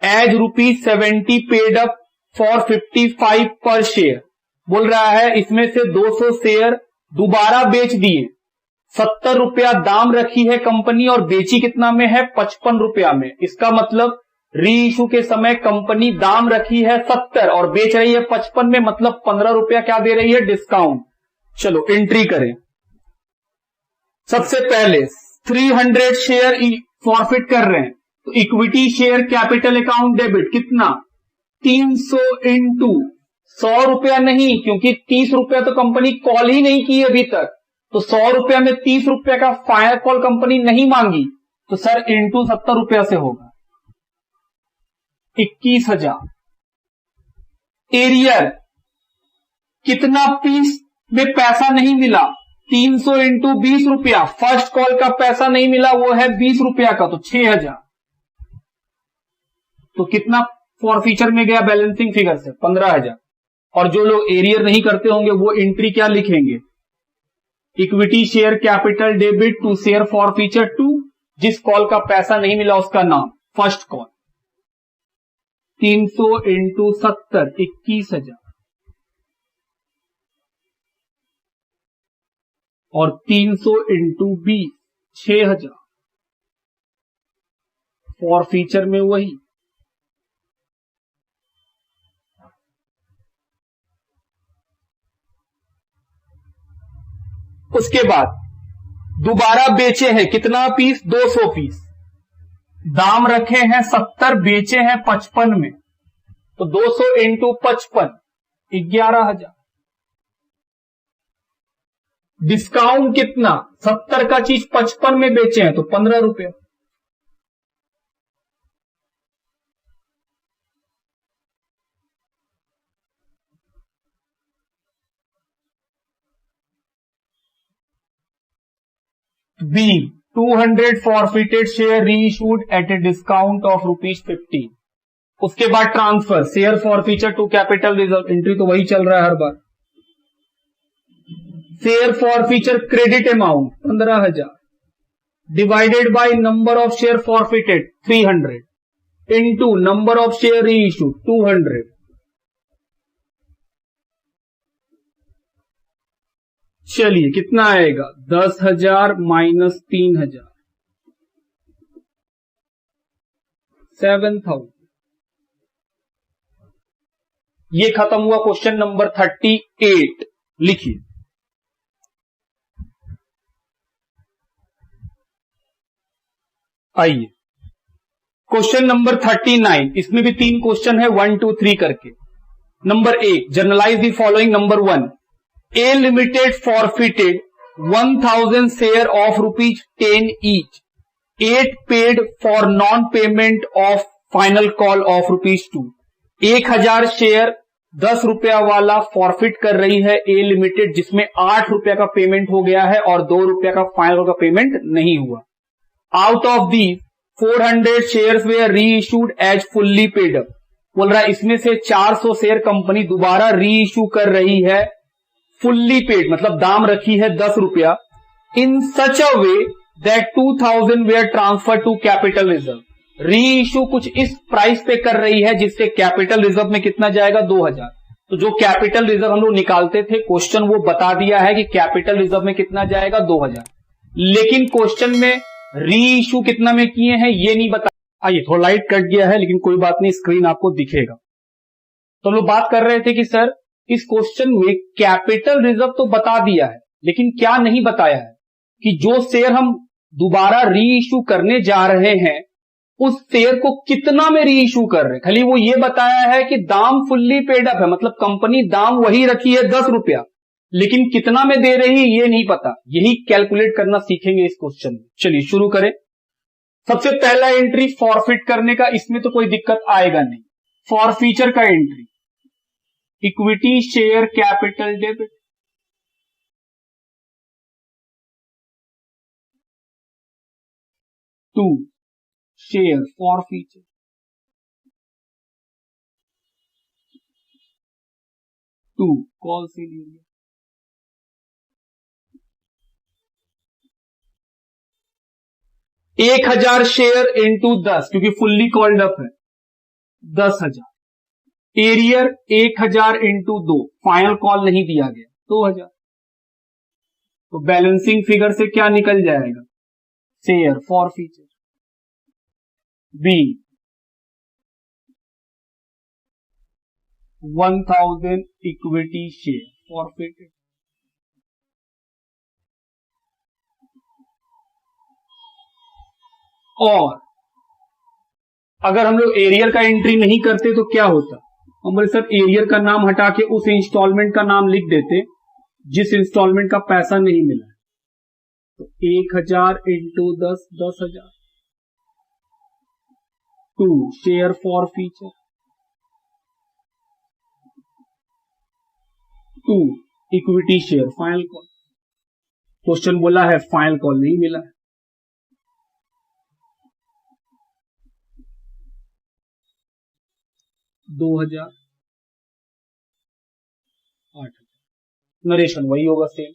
Speaker 1: as ₹70 paid up for 55 per share. बोल रहा है इसमें से 200 शेयर दोबारा बेच दिए, 70 रुपया दाम रखी है कंपनी और बेची कितना में है, 55 रुपया में। इसका मतलब री इशू के समय कंपनी दाम रखी है 70 और बेच रही है 55 में, मतलब 15 रुपया क्या दे रही है, डिस्काउंट। चलो एंट्री करें। सबसे पहले 300 शेयर फॉरफिट कर रहे हैं, तो equity share capital account debit कितना, 300 इंटू 100 रुपया नहीं, क्योंकि 30 रुपया तो कंपनी कॉल ही नहीं की अभी तक, तो 100 रुपया में 30 रुपया का फायर कॉल कंपनी नहीं मांगी, तो सर इंटू 70 रुपया से होगा 21,000। एरियर कितना पीस में पैसा नहीं मिला, 300 इंटू 20 रुपया, फर्स्ट कॉल का पैसा नहीं मिला वो है 20 रुपया का, तो 6,000। तो कितना फॉरफीचर में गया बैलेंसिंग फिगर से, 15,000। और जो लोग एरियर नहीं करते होंगे वो एंट्री क्या लिखेंगे, equity share capital debit to share forfeiture to, जिस कॉल का पैसा नहीं मिला उसका नाम, फर्स्ट कॉल। 300 इंटू 70 21,000, और 300 इंटू 20 6,000। फॉरफीचर में वही। उसके बाद दोबारा बेचे हैं कितना पीस, 200 पीस, दाम रखे हैं 70, बेचे हैं 55 में, तो 200 इंटू 55 11,000। डिस्काउंट कितना, 70 का चीज 55 में बेचे हैं तो 15 रुपया। B 200 forfeited share reissued at a discount of ₹15। उसके बाद transfer, share forfeiture to capital reserve, entry तो वही चल रहा है हर बार। Share forfeiture credit amount 15,000 divided by number of share forfeited 300 into number of share reissue 200। चलिए कितना आएगा, 10,000 माइनस 3,000 7,000। ये खत्म हुआ क्वेश्चन नंबर 38। लिखिए आइए क्वेश्चन नंबर 39। इसमें भी 3 क्वेश्चन है 1 2 3 करके। Number 1, generalized the following. Number 1, A limited forfeited 1,000 share of ₹10 each, 8 paid for non payment of final call of ₹2। 1,000 share 10 रुपया वाला फॉरफिट कर रही है ए लिमिटेड, जिसमें 8 रुपया का पेमेंट हो गया है और 2 रुपया का फाइनल का पेमेंट नहीं हुआ। Out of the 400 shares were reissued as fully paid up. बोल रहा है इसमें से 400 शेयर कंपनी दोबारा री इशू कर रही है फुल्ली पेड, मतलब दाम रखी है 10 रुपया, in such a way that 2,000 were transfer to capital reserve. Reissue कुछ इस प्राइस पे कर रही है जिससे कैपिटल रिजर्व में कितना जाएगा, 2,000। तो जो कैपिटल रिजर्व हम लोग निकालते थे, क्वेश्चन वो बता दिया है कि कैपिटल रिजर्व में कितना जाएगा, 2,000। लेकिन क्वेश्चन में री इशू कितना में किए हैं ये नहीं बता। आइए थोड़ा लाइट कट गया है लेकिन कोई बात नहीं, स्क्रीन आपको दिखेगा। तो हम लोग बात कर रहे थे कि सर इस क्वेश्चन में कैपिटल रिजर्व तो बता दिया है, लेकिन क्या नहीं बताया है कि जो शेयर हम दोबारा री इशू करने जा रहे हैं उस शेयर को कितना में री इशू कर रहे हैं। खाली वो ये बताया है कि दाम फुल्ली पेड अप है, मतलब कंपनी दाम वही रखी है 10 रुपया, लेकिन कितना में दे रही है ये नहीं पता। यही कैलकुलेट करना सीखेंगे इस क्वेश्चन में। चलिए शुरू करें। सबसे पहला एंट्री फॉरफिट करने का, इसमें तो कोई दिक्कत आएगा नहीं। फॉरफीचर का entry, equity share capital debit, to share forfeiture, to calls सेल एरिया, 1,000 शेयर इंटू 10 क्योंकि फुल्ली कॉल्ड अप है 10,000। एरियर 1,000 इंटू 2, फाइनल कॉल नहीं दिया गया, 2,000। तो बैलेंसिंग फिगर से क्या निकल जाएगा, share forfeiture. B 1,000 equity share forfeited. और अगर हम लोग एरियर का एंट्री नहीं करते तो क्या होता, हम बोले सर एरियर का नाम हटा के उस इंस्टॉलमेंट का नाम लिख देते जिस इंस्टॉलमेंट का पैसा नहीं मिला। तो 1,000 into 10, 10,000। To share forfeiture, to equity share final call. Question बोला है फाइनल कॉल नहीं मिला है। $2,000, 8,000। नरेशन वही होगा सेम।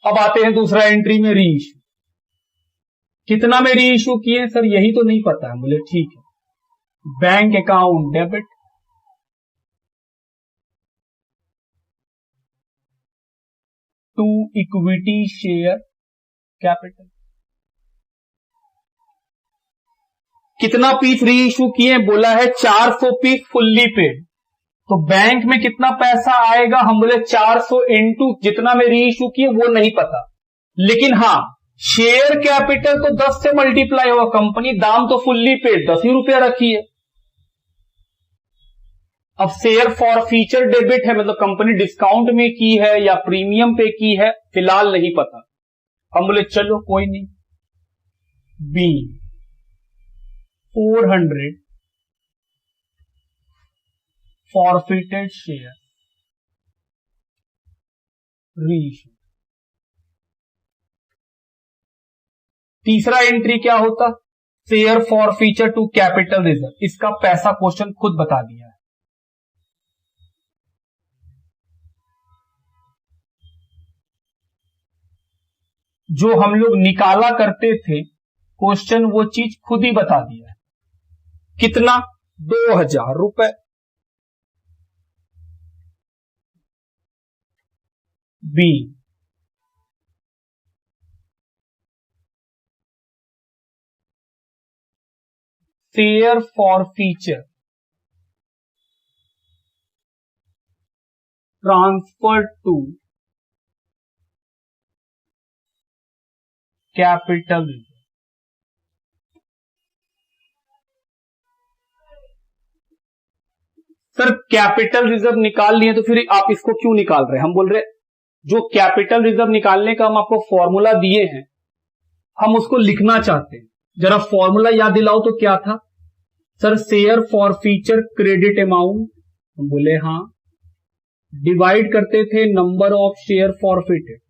Speaker 1: अब आते हैं दूसरा एंट्री में, री इशू। कितना में री इशू किए सर, यही तो नहीं पता है। बोले ठीक है, bank account debit, to equity share capital. कितना पीस री इशू किए, बोला है 400 पीस फुल्ली पेड। तो बैंक में कितना पैसा आएगा, हम बोले 400 इंटू जितना में री इशू किए वो नहीं पता, लेकिन हाँ शेयर कैपिटल तो 10 से मल्टीप्लाई होगा। कंपनी दाम तो फुल्ली पेड 10 ही रुपया रखी है। अब शेयर फॉर फीचर डेबिट है, मतलब कंपनी डिस्काउंट में की है या प्रीमियम पे की है, फिलहाल नहीं पता। हम बोले चलो कोई नहीं। B 400 forfeited share reissue. तीसरा एंट्री क्या होता, share forfeiture to capital reserve, इसका पैसा क्वेश्चन खुद बता दिया है। जो हम लोग निकाला करते थे क्वेश्चन, वो चीज खुद ही बता दिया है। कितना? 2000 रुपए। B, share forfeiture transfer to capital reserve. Sir capital reserve निकाल लिए तो फिर आप इसको क्यों निकाल रहे हैं? हम बोल रहे जो कैपिटल रिजर्व निकालने का हम आपको फॉर्मूला दिए हैं, हम उसको लिखना चाहते हैं। जरा फॉर्मूला याद दिलाओ तो क्या था? Sir share forfeiture credit amount, हम बोले हाँ, डिवाइड करते थे नंबर ऑफ शेयर फॉरफिटेड,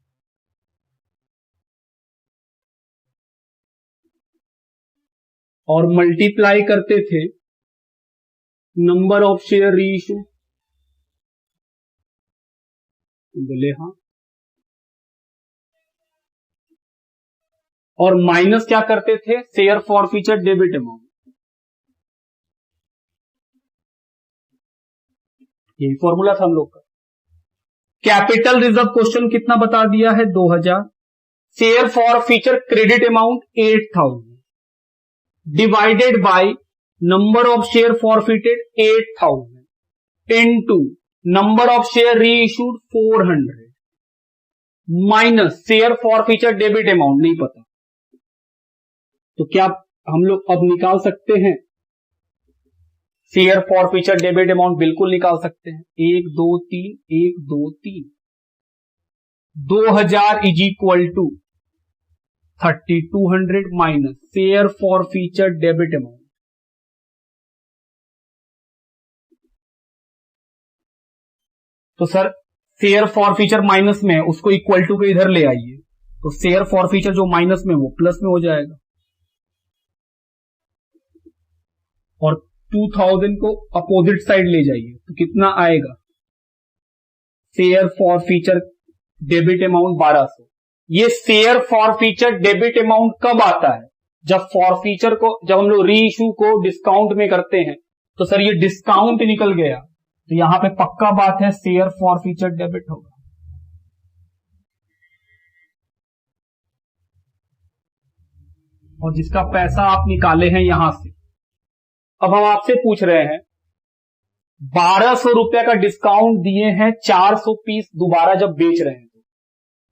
Speaker 1: और मल्टीप्लाई करते थे नंबर ऑफ शेयर री इशू, बोले हाँ, और माइनस क्या करते थे? Share forfeiture debit amount. यही फॉर्मूला था हम लोग का। कैपिटल रिजर्व क्वेश्चन कितना बता दिया है? 2000। Share forfeiture credit amount 8000 divided by number of share forfeited 8000 into number of share reissued 400 minus share forfeiture debit amount नहीं पता। तो क्या हम लोग अब निकाल सकते हैं? Share forfeiture debit amount बिल्कुल निकाल सकते हैं। 1 2 3 1 2 3 2000 is equal to 3200 minus share forfeiture debit amount. तो sir share forfeiture minus में है, उसको इक्वल टू के इधर ले आइए, तो शेयर फॉर फीचर जो माइनस में वो प्लस में हो जाएगा, और 2000 को अपोजिट साइड ले जाइए तो कितना आएगा? Share forfeiture debit amount 1200। ये share forfeiture debit amount कब आता है? जब फॉरफीचर को, जब हम लोग री इशू को डिस्काउंट में करते हैं, तो सर ये डिस्काउंट निकल गया, तो यहां पे पक्का बात है शेयर फॉर फीचर डेबिट होगा। और जिसका पैसा आप निकाले हैं यहां से, अब हम आपसे पूछ रहे हैं 1200 रुपया का डिस्काउंट दिए हैं, 400 पीस दोबारा जब बेच रहे हैं, तो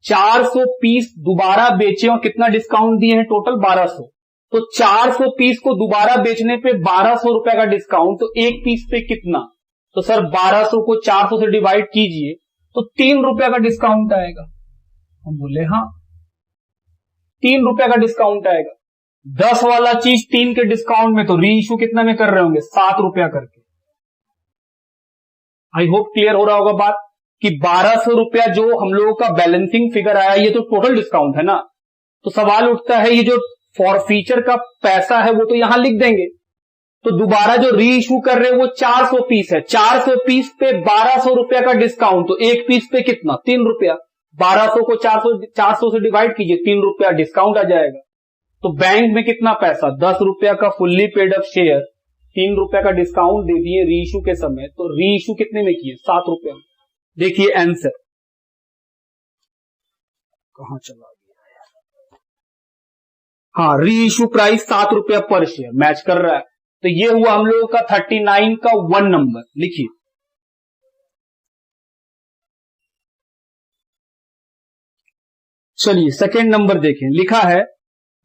Speaker 1: 400 पीस दोबारा बेचे और कितना डिस्काउंट दिए हैं? टोटल 1200। तो 400 पीस को दोबारा बेचने पे 1200 रुपया का डिस्काउंट, तो एक पीस पे कितना? तो सर 1200 को 400 से डिवाइड कीजिए तो 3 रुपया का डिस्काउंट आएगा। हम बोले हाँ, 3 रुपया का डिस्काउंट आएगा। 10 वाला चीज 3 के डिस्काउंट में, तो री इशू कितना में कर रहे होंगे? 7 रुपया करके। आई होप क्लियर हो रहा होगा बात कि 1200 रुपया जो हम लोगों का बैलेंसिंग फिगर आया, ये तो टोटल डिस्काउंट है ना। तो सवाल उठता है ये जो फॉरफीचर का पैसा है वो तो यहां लिख देंगे, तो दोबारा जो री इशू कर रहे हैं वो 400 पीस है, 400 पीस पे 1200 रुपया का डिस्काउंट, तो एक पीस पे कितना? 3 रुपया। 1200 को 400 से डिवाइड कीजिए, 3 रुपया डिस्काउंट आ जाएगा। तो बैंक में कितना पैसा? 10 रुपया का फुल्ली पेड अप शेयर, 3 रुपया का डिस्काउंट दे दिए री इशू के समय, तो री इशू कितने में किए? 7 रुपया। देखिए आंसर कहां चला गया? हाँ, री इशू प्राइस 7 रुपया पर शेयर मैच कर रहा है। तो ये हुआ हम लोगों का 39 का 1 नंबर। लिखिए चलिए सेकेंड नंबर देखें। लिखा है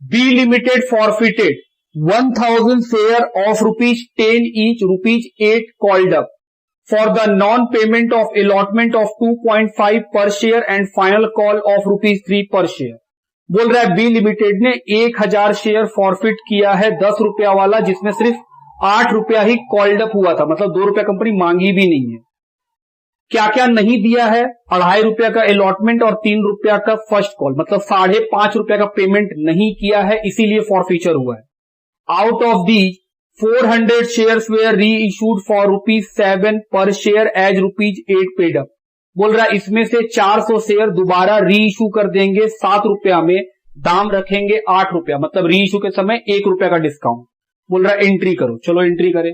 Speaker 1: B limited forfeited 1000 share of ₹10 each ₹8 called up for the non payment of allotment of 2.5 per share and final call of ₹3 पर शेयर। बोल रहा है बी लिमिटेड ने 1000 शेयर फॉरफिट किया है 10 रुपया वाला, जिसमें सिर्फ 8 रुपया ही कॉल्ड अप हुआ था, मतलब 2 रुपया कंपनी मांगी भी नहीं है। क्या क्या नहीं दिया है? 2.5 रुपया का अलॉटमेंट और 3 रुपया का फर्स्ट कॉल, मतलब 5.5 रुपया का पेमेंट नहीं किया है, इसीलिए फॉरफीचर हुआ है। Out of the 400 shares were reissued for ₹7 per share as ₹8 paid up. बोल रहा है इसमें से 400 शेयर दोबारा री इशू कर देंगे ₹7 में, दाम रखेंगे ₹8, मतलब री इशू के समय ₹1 का डिस्काउंट। बोल रहा है एंट्री करो, चलो एंट्री करें।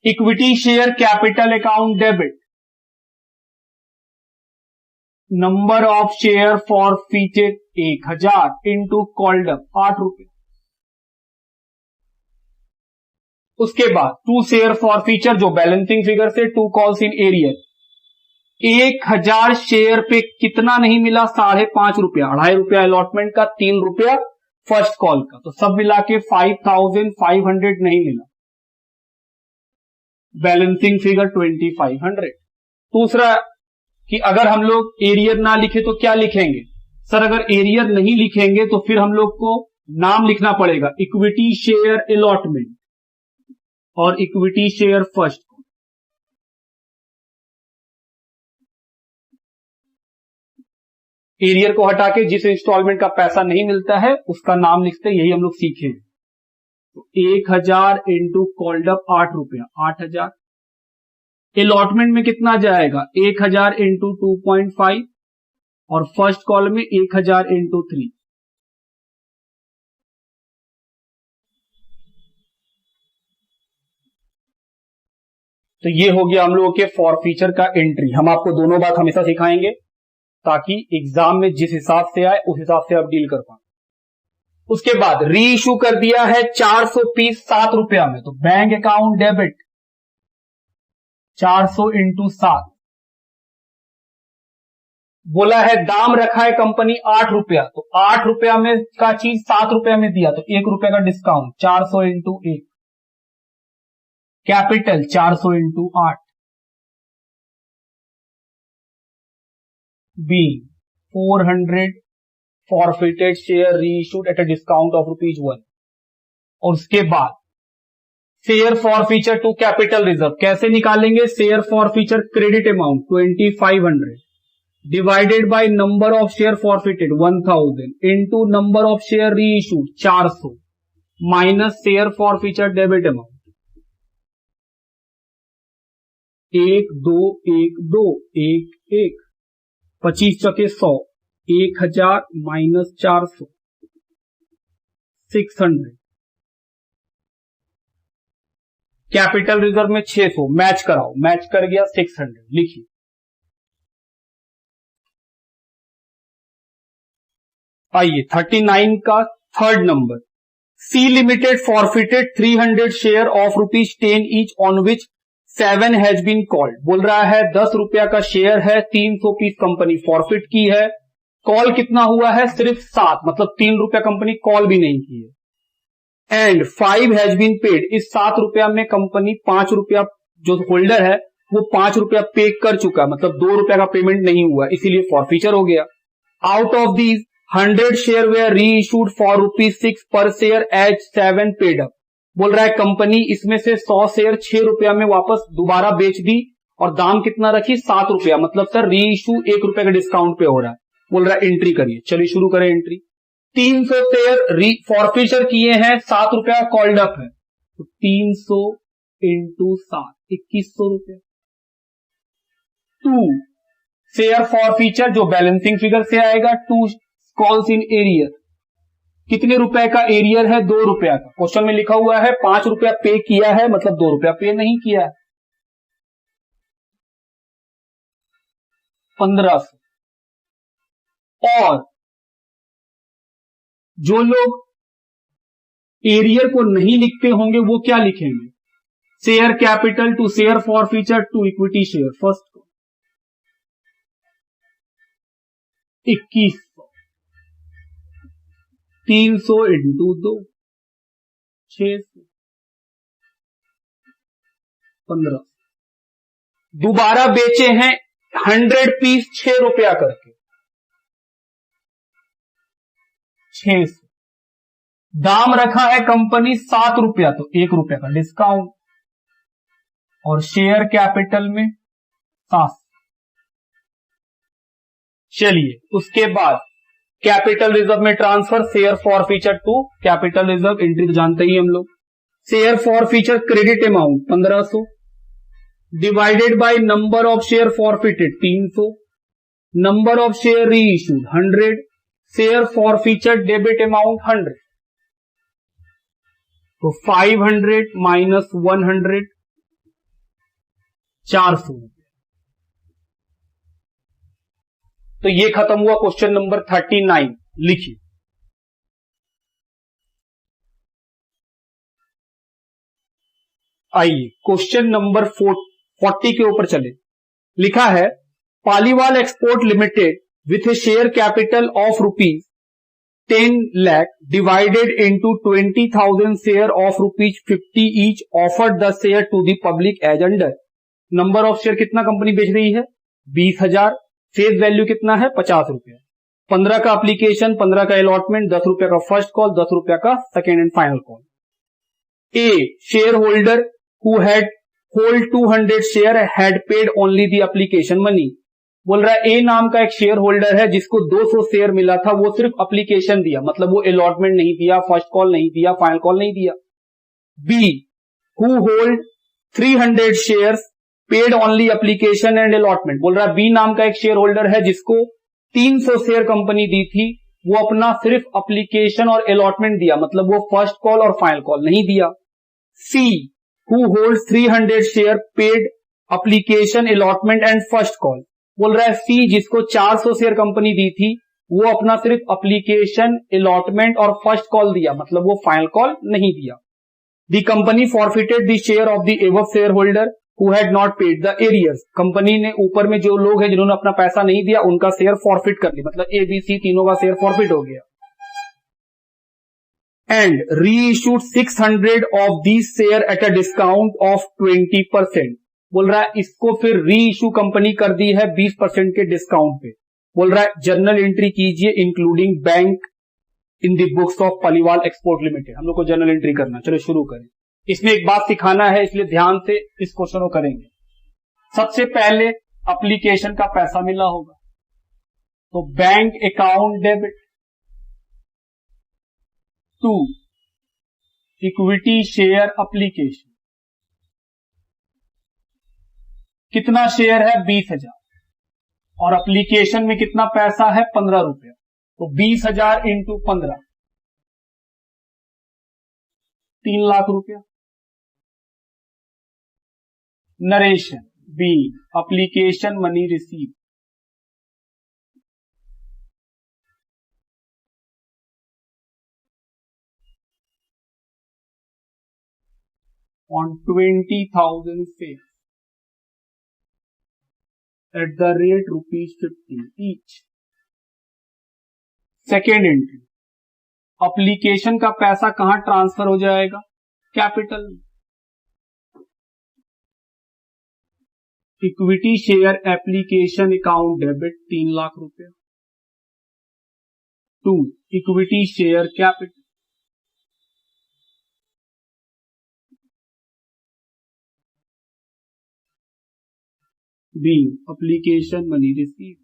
Speaker 1: Equity share capital account debit, number of share forfeited 1000 into called up ₹8। उसके बाद 2 शेयर फॉरफीचर जो बैलेंसिंग फिगर से 2 कॉल्स इन एरियर, 1000 शेयर पे कितना नहीं मिला? ₹5.5, ₹2.5 अलॉटमेंट का, ₹3 फर्स्ट कॉल का, तो सब मिला के 5500 नहीं मिला। Balancing figure 2500। दूसरा कि अगर हम लोग एरियर ना लिखे तो क्या लिखेंगे? सर अगर एरियर नहीं लिखेंगे तो फिर हम लोग को नाम लिखना पड़ेगा, इक्विटी शेयर अलॉटमेंट और इक्विटी शेयर फर्स्ट। एरियर को हटा के जिस इंस्टॉलमेंट का पैसा नहीं मिलता है उसका नाम लिखते हैं, यही हम लोग सीखे। तो 1000 इंटू कॉल्ड अप ₹8, 8000। अलॉटमेंट में कितना जाएगा? 1000 इंटू 2.5 और फर्स्ट कॉल में 1000 इंटू 3। तो ये हो गया हम लोगों के फॉरफीचर का एंट्री। हम आपको दोनों बात हमेशा सिखाएंगे ताकि एग्जाम में जिस हिसाब से आए उस हिसाब से आप डील कर पाए। उसके बाद री इशू कर दिया है 400 पीस ₹7 में, तो बैंक अकाउंट डेबिट 400 इंटू 7। बोला है दाम रखा है कंपनी ₹8, तो ₹8 में का चीज ₹7 में दिया तो ₹1 का discount, 400 into 1। Capital 400 into 8। B 400 forfeited share reissued at a discount of ₹1। और उसके बाद share forfeiture to capital reserve कैसे निकालेंगे? Share forfeiture credit amount 2500 divided by number of share forfeited 1000 into number of share reissued 400 minus share forfeiture debit amount 1 2 1 2 1 1 25 चौके 100, 1000 minus 400 600। Capital reserve में 600 match कराओ, match कर गया 600। लिखिए आइए 39 का third number, C limited forfeited 300 share of ₹10 each on which 7 has been called. बोल रहा है ₹10 का शेयर है, 300 पीस कंपनी फॉरफिट की है, कॉल कितना हुआ है? सिर्फ 7, मतलब ₹3 कंपनी कॉल भी नहीं की है। एंड 5 हैज बीन पेड, इस ₹7 में कंपनी ₹5 जो होल्डर है वो ₹5 पे कर चुका, मतलब ₹2 का पेमेंट नहीं हुआ, इसीलिए फॉरफीचर हो गया। Out of these 100 share were reissued for ₹6 per share as 7 paid up. बोल रहा है कंपनी इसमें से 100 शेयर ₹6 में वापस दोबारा बेच दी और दाम कितना रखी? ₹7, मतलब सर री इशू ₹1 का डिस्काउंट पे हो रहा है। बोल रहा है एंट्री करिए, चलिए शुरू करें एंट्री। 300 शेयर फॉरफीचर किए हैं, ₹7 का कॉल्ड अप है, तो 300 इंटू 7 ₹2100। 2 शेयर फॉरफीचर जो बैलेंसिंग फिगर से आएगा, 2 कॉल्स इन एरियर, कितने रुपए का एरियर है? ₹2 का। क्वेश्चन में लिखा हुआ है ₹5 पे किया है, मतलब ₹2 पे नहीं किया है, 1500। और जो लोग एरियर को नहीं लिखते होंगे वो क्या लिखेंगे? Share capital to share forfeiture to equity share first को 2100, 300 इंटू 2 600, 1500। दोबारा बेचे हैं 100 पीस ₹6 करके, 600। दाम रखा है कंपनी ₹7, तो ₹1 का डिस्काउंट और शेयर कैपिटल में 700। चलिए उसके बाद कैपिटल रिजर्व में transfer, share forfeiture to capital reserve, entry तो जानते ही हम लोग। Share forfeiture credit amount 1500 divided by number of share forfeited 300, number of share reissued 100, share forfeiture debit amount 100। तो 500 माइनस 100 400। तो ये खत्म हुआ क्वेश्चन नंबर 39। लिखिए आइए क्वेश्चन नंबर 40 के ऊपर चले। लिखा है Paliwal export limited with a share capital of rupees 10 lakh divided into 20,000 share of rupees 50 each offered the share to the public as under. Number of share कितना कंपनी बेच रही है? 20,000। फेस वैल्यू कितना है? 50 रुपया। 15 का एप्लीकेशन, 15 का अलॉटमेंट, 10 रुपया का फर्स्ट कॉल, 10 रुपया का second and final call. A share holder who had hold 200 share had paid only the application money. बोल रहा है ए नाम का एक शेयर होल्डर है जिसको 200 शेयर मिला था, वो सिर्फ एप्लीकेशन दिया, मतलब वो अलॉटमेंट नहीं दिया, फर्स्ट कॉल नहीं दिया, फाइनल कॉल नहीं दिया। B who hold 300 shares paid only application and allotment. बोल रहा है बी नाम का एक शेयर होल्डर है जिसको 300 शेयर कंपनी दी थी, वो अपना सिर्फ एप्लीकेशन और अलॉटमेंट दिया, मतलब वो फर्स्ट कॉल और फाइनल कॉल नहीं दिया। See who holds 300 share paid application allotment and first call. बोल रहा है सी जिसको 400 शेयर कंपनी दी थी, वो अपना सिर्फ एप्लीकेशन अलॉटमेंट और फर्स्ट कॉल दिया, मतलब वो फाइनल कॉल नहीं दिया। The company forfeited the share of the above share holder who had not paid the arrears. Company ने ऊपर में जो लोग हैं जिन्होंने अपना पैसा नहीं दिया उनका शेयर फॉरफिट कर दिया, मतलब ए बी सी तीनों का शेयर फॉरफिट हो गया। And re issued 600 of these share eight a discount of 20%। बोल रहा है इसको फिर री इशू कंपनी कर दी है 20% के डिस्काउंट पे। बोल रहा है जर्नल एंट्री कीजिए including bank in the books of Paliwal export limited. हम लोग को जर्नल एंट्री करना। चलो शुरू करें। इसमें एक बात सिखाना है, इसलिए ध्यान से इस क्वेश्चन को करेंगे। सबसे पहले एप्लीकेशन का पैसा मिला होगा, तो bank account debit to equity share application. कितना शेयर है? 20,000 और एप्लीकेशन में कितना पैसा है? 15 रुपया। तो 20,000 इंटू 15 3 लाख रुपया। Narration be application money receive on 20,000 shares at the rate ₹50 each। Second entry application का पैसा कहां ट्रांसफर हो जाएगा? Capital. Equity share application account debit 3 lakh रुपया to equity share capital. Be application money receive.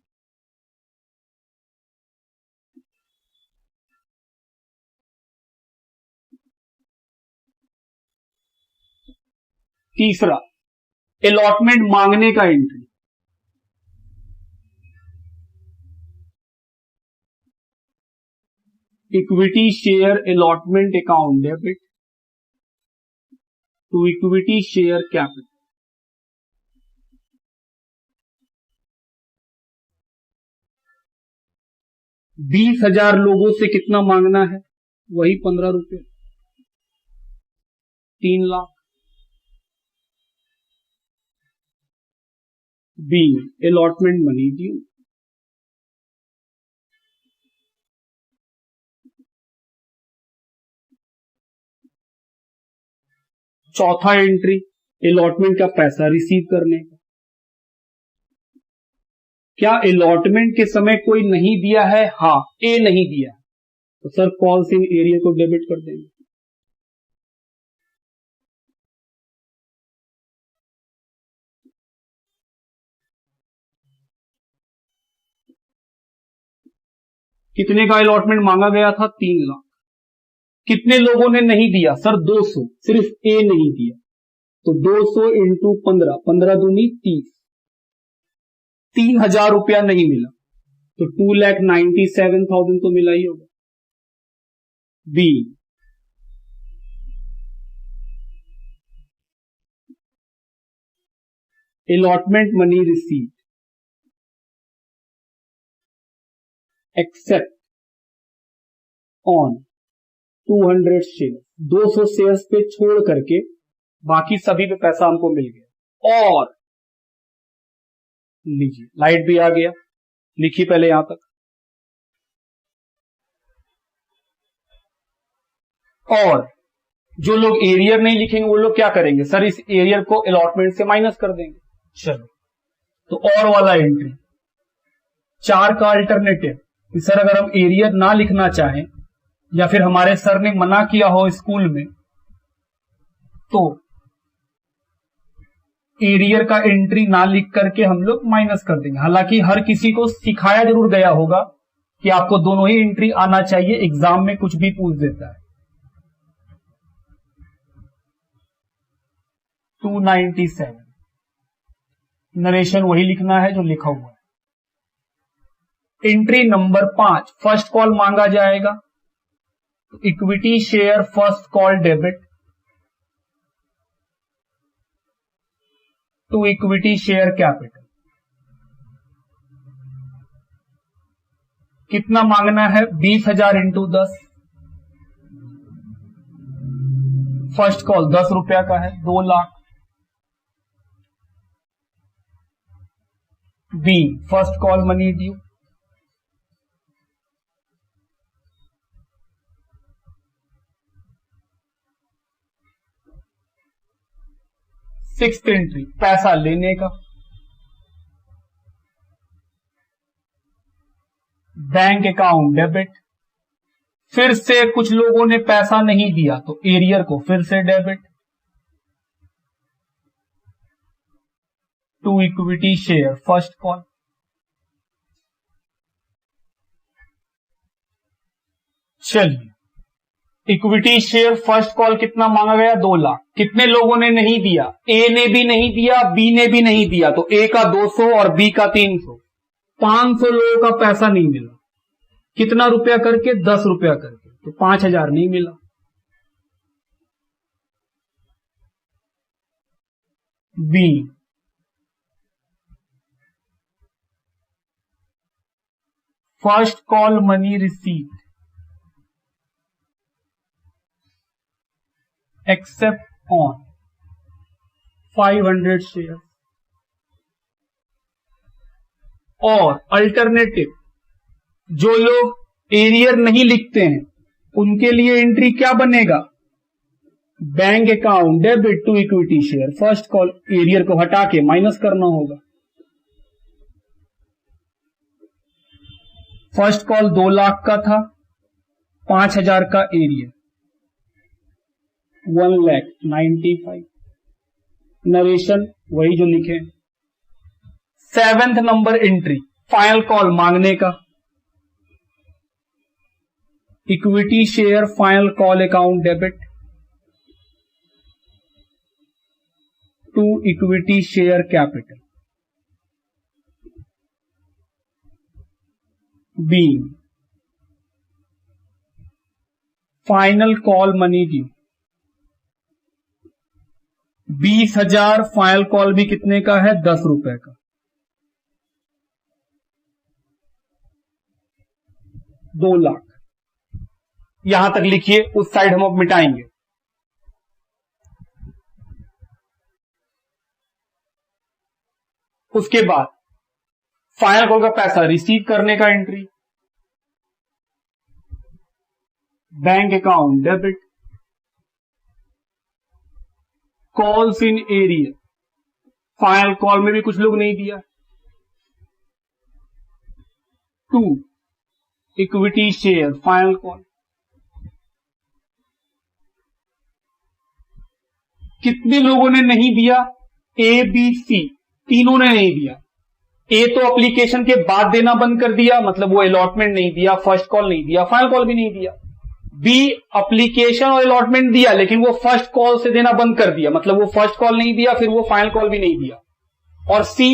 Speaker 1: तीसरा अलॉटमेंट मांगने का entry. Equity share allotment account debit to equity share capital. 20,000 लोगों से कितना मांगना है? वही 15 रुपये, 3 lakh. B allotment money due. चौथा एंट्री अलॉटमेंट का पैसा रिसीव करने का। क्या अलॉटमेंट के समय कोई नहीं दिया है? हाँ, ए नहीं दिया है, तो सर कॉल्स इन एरिया को डेबिट कर देंगे। कितने का अलॉटमेंट मांगा गया था? 3 लाख। कितने लोगों ने नहीं दिया? सर 200, सिर्फ ए नहीं दिया, तो 200 इंटू 15, 15 दूनी 30, 3,000 रुपया नहीं मिला, तो 2,97,000 तो मिला ही होगा। B, allotment money received except on 200 share, 200 shares पे छोड़ करके बाकी सभी पे पैसा हमको मिल गया। और लीजिए लाइट भी आ गया, लिखिए पहले यहां तक। और जो लोग एरियर नहीं लिखेंगे वो लोग क्या करेंगे? सर इस एरियर को अलॉटमेंट से माइनस कर देंगे। चलो, तो और वाला एंट्री 4 का अल्टरनेटिव, सर अगर हम एरियर ना लिखना चाहें या फिर हमारे सर ने मना किया हो स्कूल में, तो एरियर का एंट्री ना लिख करके हम लोग माइनस कर देंगे। हालांकि हर किसी को सिखाया जरूर गया होगा कि आपको दोनों ही एंट्री आना चाहिए, एग्जाम में कुछ भी पूछ देता है। 297, नरेशन वही लिखना है जो लिखा हुआ है। एंट्री नंबर 5, फर्स्ट कॉल मांगा जाएगा, तो equity share first call debit to equity share capital. कितना मांगना है? 20,000 इंटू 10, फर्स्ट कॉल 10 रुपया का है, 2 lakh. B, first call money due, sixth entry पैसा लेने का, बैंक अकाउंट डेबिट। फिर से कुछ लोगों ने पैसा नहीं दिया तो एरियर को फिर से debit to equity share first call. चलिए, इक्विटी शेयर फर्स्ट कॉल कितना मांगा गया? 2 लाख। कितने लोगों ने नहीं दिया? ए ने भी नहीं दिया, बी ने भी नहीं दिया, तो ए का 200 और बी का 300, 500 लोगों का पैसा नहीं मिला। कितना रुपया करके? 10 रुपया करके, तो 5,000 नहीं मिला। B, first call money received except on 500 share. और अल्टरनेटिव, जो लोग एरियर नहीं लिखते हैं उनके लिए एंट्री क्या बनेगा? Bank account debit to equity share first call. Arrear को हटा के माइनस करना होगा। फर्स्ट कॉल 2 लाख का था, 5,000 का एरियर, 1,95,000। नरेशन वही जो लिखे। 7th number entry final call मांगने का, equity share final call account debit to equity share capital. B, final call money due 20,000। Final call भी कितने का है? 10 रुपए का। 2 लाख। यहां तक लिखिए, उस साइड हम अब मिटाएंगे। उसके बाद फाइनल कॉल का पैसा रिसीव करने का entry, bank account debit, calls in arrear. Final call में भी कुछ लोग नहीं दिया, to equity share final call. कितने लोगों ने नहीं दिया? ए बी सी तीनों ने नहीं दिया। ए तो एप्लीकेशन के बाद देना बंद कर दिया, मतलब वो अलॉटमेंट नहीं दिया, फर्स्ट कॉल नहीं दिया, फाइनल कॉल भी नहीं दिया। बी एप्लीकेशन और अलॉटमेंट दिया, लेकिन वो फर्स्ट कॉल से देना बंद कर दिया, मतलब वो फर्स्ट कॉल नहीं दिया, फिर वो फाइनल कॉल भी नहीं दिया। और सी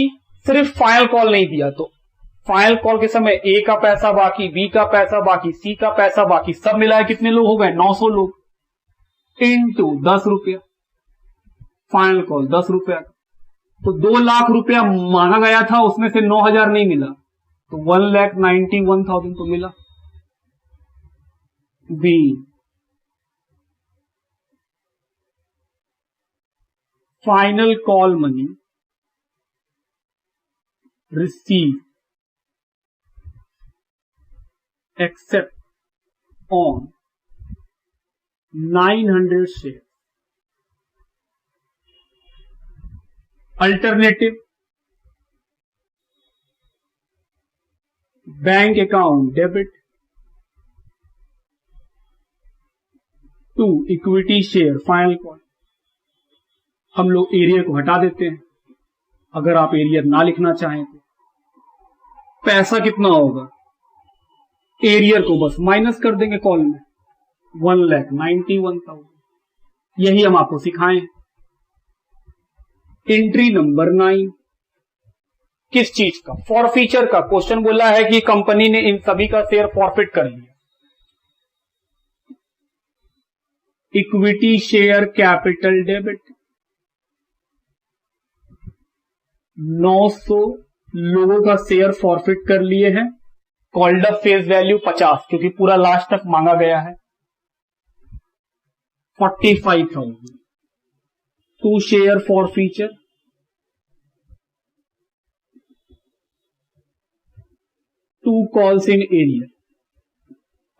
Speaker 1: सिर्फ फाइनल कॉल नहीं दिया, तो फाइनल कॉल के समय ए का पैसा बाकी, बी का पैसा बाकी, सी का पैसा बाकी, सब मिलाए कितने लोग हो गए? 900 लोग इनटू 10 रुपया। फाइनल कॉल 10 रुपया, तो 2 लाख रुपया मांगा गया था, उसमें से 9,000 नहीं मिला, तो 1,91,000 तो मिला। B final call money receive except on 900 share. Alternative bank account debit to equity share final call. हम लोग एरियर को हटा देते हैं, अगर आप एरियर ना लिखना चाहें तो पैसा कितना होगा, एरियर को बस माइनस कर देंगे कॉल में, 1,91,000। यही हम आपको सिखाएं। एंट्री नंबर 9 किस चीज का? फॉरफीचर का। क्वेश्चन बोला है कि कंपनी ने इन सभी का शेयर फॉरफिट कर लिया। इक्विटी शेयर कैपिटल डेबिट 900 लोगों का शेयर फॉरफिट कर लिए हैं। कॉल्ड अप फेस वैल्यू 50, क्योंकि पूरा लास्ट तक मांगा गया है। 45,000 to share forfeiture, to calls in arrear.